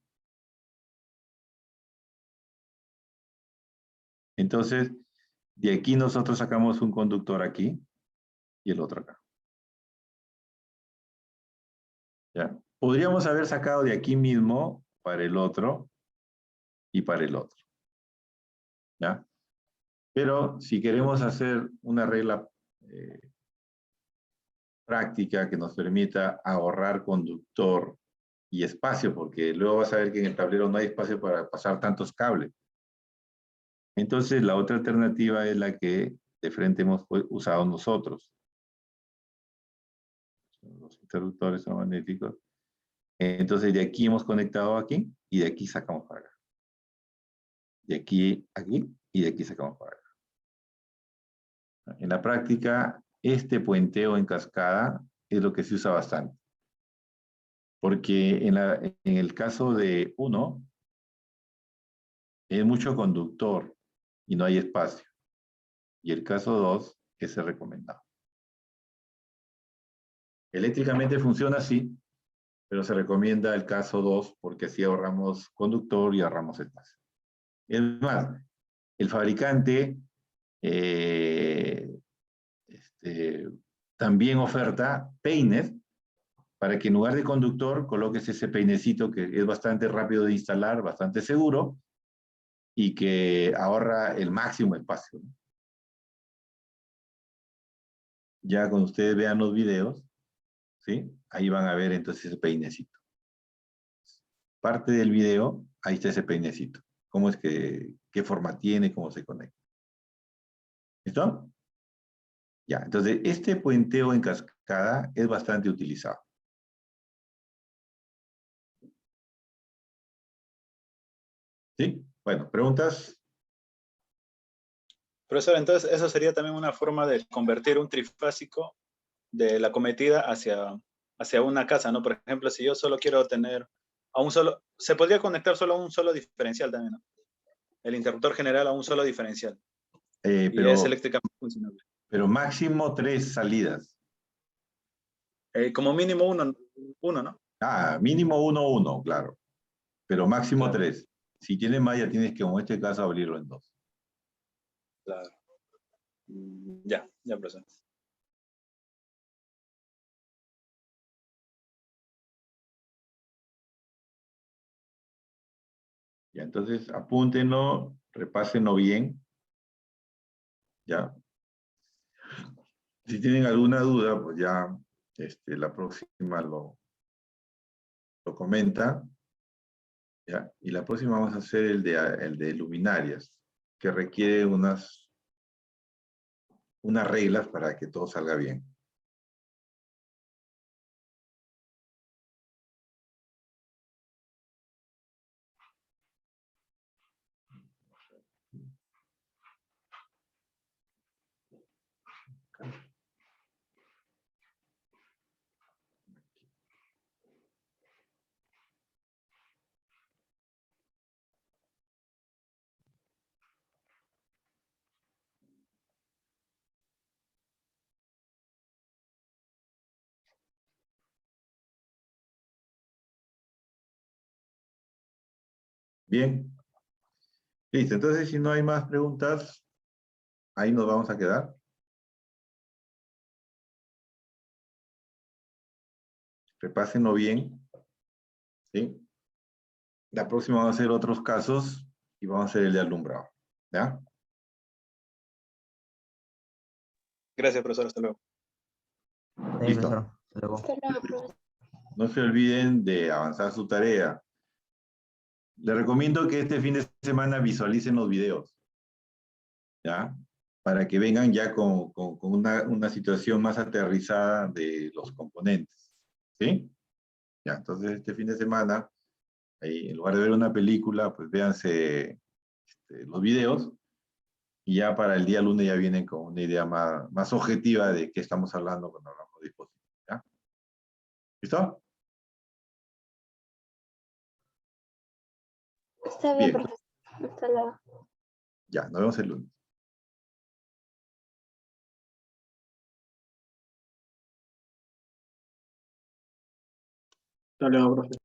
Entonces, de aquí nosotros sacamos un conductor aquí y el otro acá. ¿Ya? Podríamos haber sacado de aquí mismo para el otro y para el otro. ¿Ya? Pero si queremos hacer una regla práctica que nos permita ahorrar conductor y espacio, porque luego vas a ver que en el tablero no hay espacio para pasar tantos cables. Entonces, la otra alternativa es la que de frente hemos usado nosotros. Los interruptores magnéticos. Entonces, de aquí hemos conectado aquí y de aquí sacamos para acá. De aquí aquí y de aquí sacamos para acá. En la práctica, este puenteo en cascada es lo que se usa bastante. Porque en el caso de uno, es mucho conductor y no hay espacio. Y el caso 2 es el recomendado. Eléctricamente funciona así, pero se recomienda el caso 2 porque así ahorramos conductor y ahorramos espacio. Es más, el fabricante también oferta peines para que en lugar de conductor coloques ese peinecito que es bastante rápido de instalar, bastante seguro y que ahorra el máximo espacio. Ya cuando ustedes vean los videos, ¿sí? Ahí van a ver entonces ese peinecito. Parte del video, ahí está ese peinecito. Cómo es que, qué forma tiene, cómo se conecta. ¿Listo? Ya, entonces este puenteo en cascada es bastante utilizado. ¿Sí? Bueno, ¿preguntas? Profesor, entonces eso sería también una forma de convertir un trifásico de la cometida hacia una casa, ¿no? Por ejemplo, si yo solo quiero tener a un solo, se podría conectar solo a un solo diferencial también, ¿no? El interruptor general a un solo diferencial. Y es eléctricamente funcionable. Pero máximo 3 salidas. Como mínimo uno, ¿no? Ah, mínimo 1, claro. Pero máximo Claro. 3. Si tienes más, ya tienes que, como en este caso, abrirlo en 2. Claro. Ya, profesor. Ya, entonces apúntenlo, repásenlo bien. Ya. Si tienen alguna duda, pues ya la próxima lo comenta. ¿Ya? Y la próxima vamos a hacer el de luminarias, que requiere unas reglas para que todo salga bien. Bien. Listo, entonces si no hay más preguntas, ahí nos vamos a quedar. Repásenlo bien. ¿Sí? La próxima vamos a hacer otros casos y vamos a hacer el de alumbrado. ¿Ya? Gracias, profesor. Hasta luego. Listo. Hasta luego, profesor. No se olviden de avanzar su tarea. Les recomiendo que este fin de semana visualicen los videos. ¿Ya? Para que vengan ya con una situación más aterrizada de los componentes. ¿Sí? Ya, entonces este fin de semana, ahí, en lugar de ver una película, pues véanse los videos y ya para el día lunes ya vienen con una idea más objetiva de qué estamos hablando cuando hablamos de dispositivos. ¿Ya? ¿Listo? Está bien, Bien, profesor. Hasta luego. ya, nos vemos el lunes. Hasta luego, profe.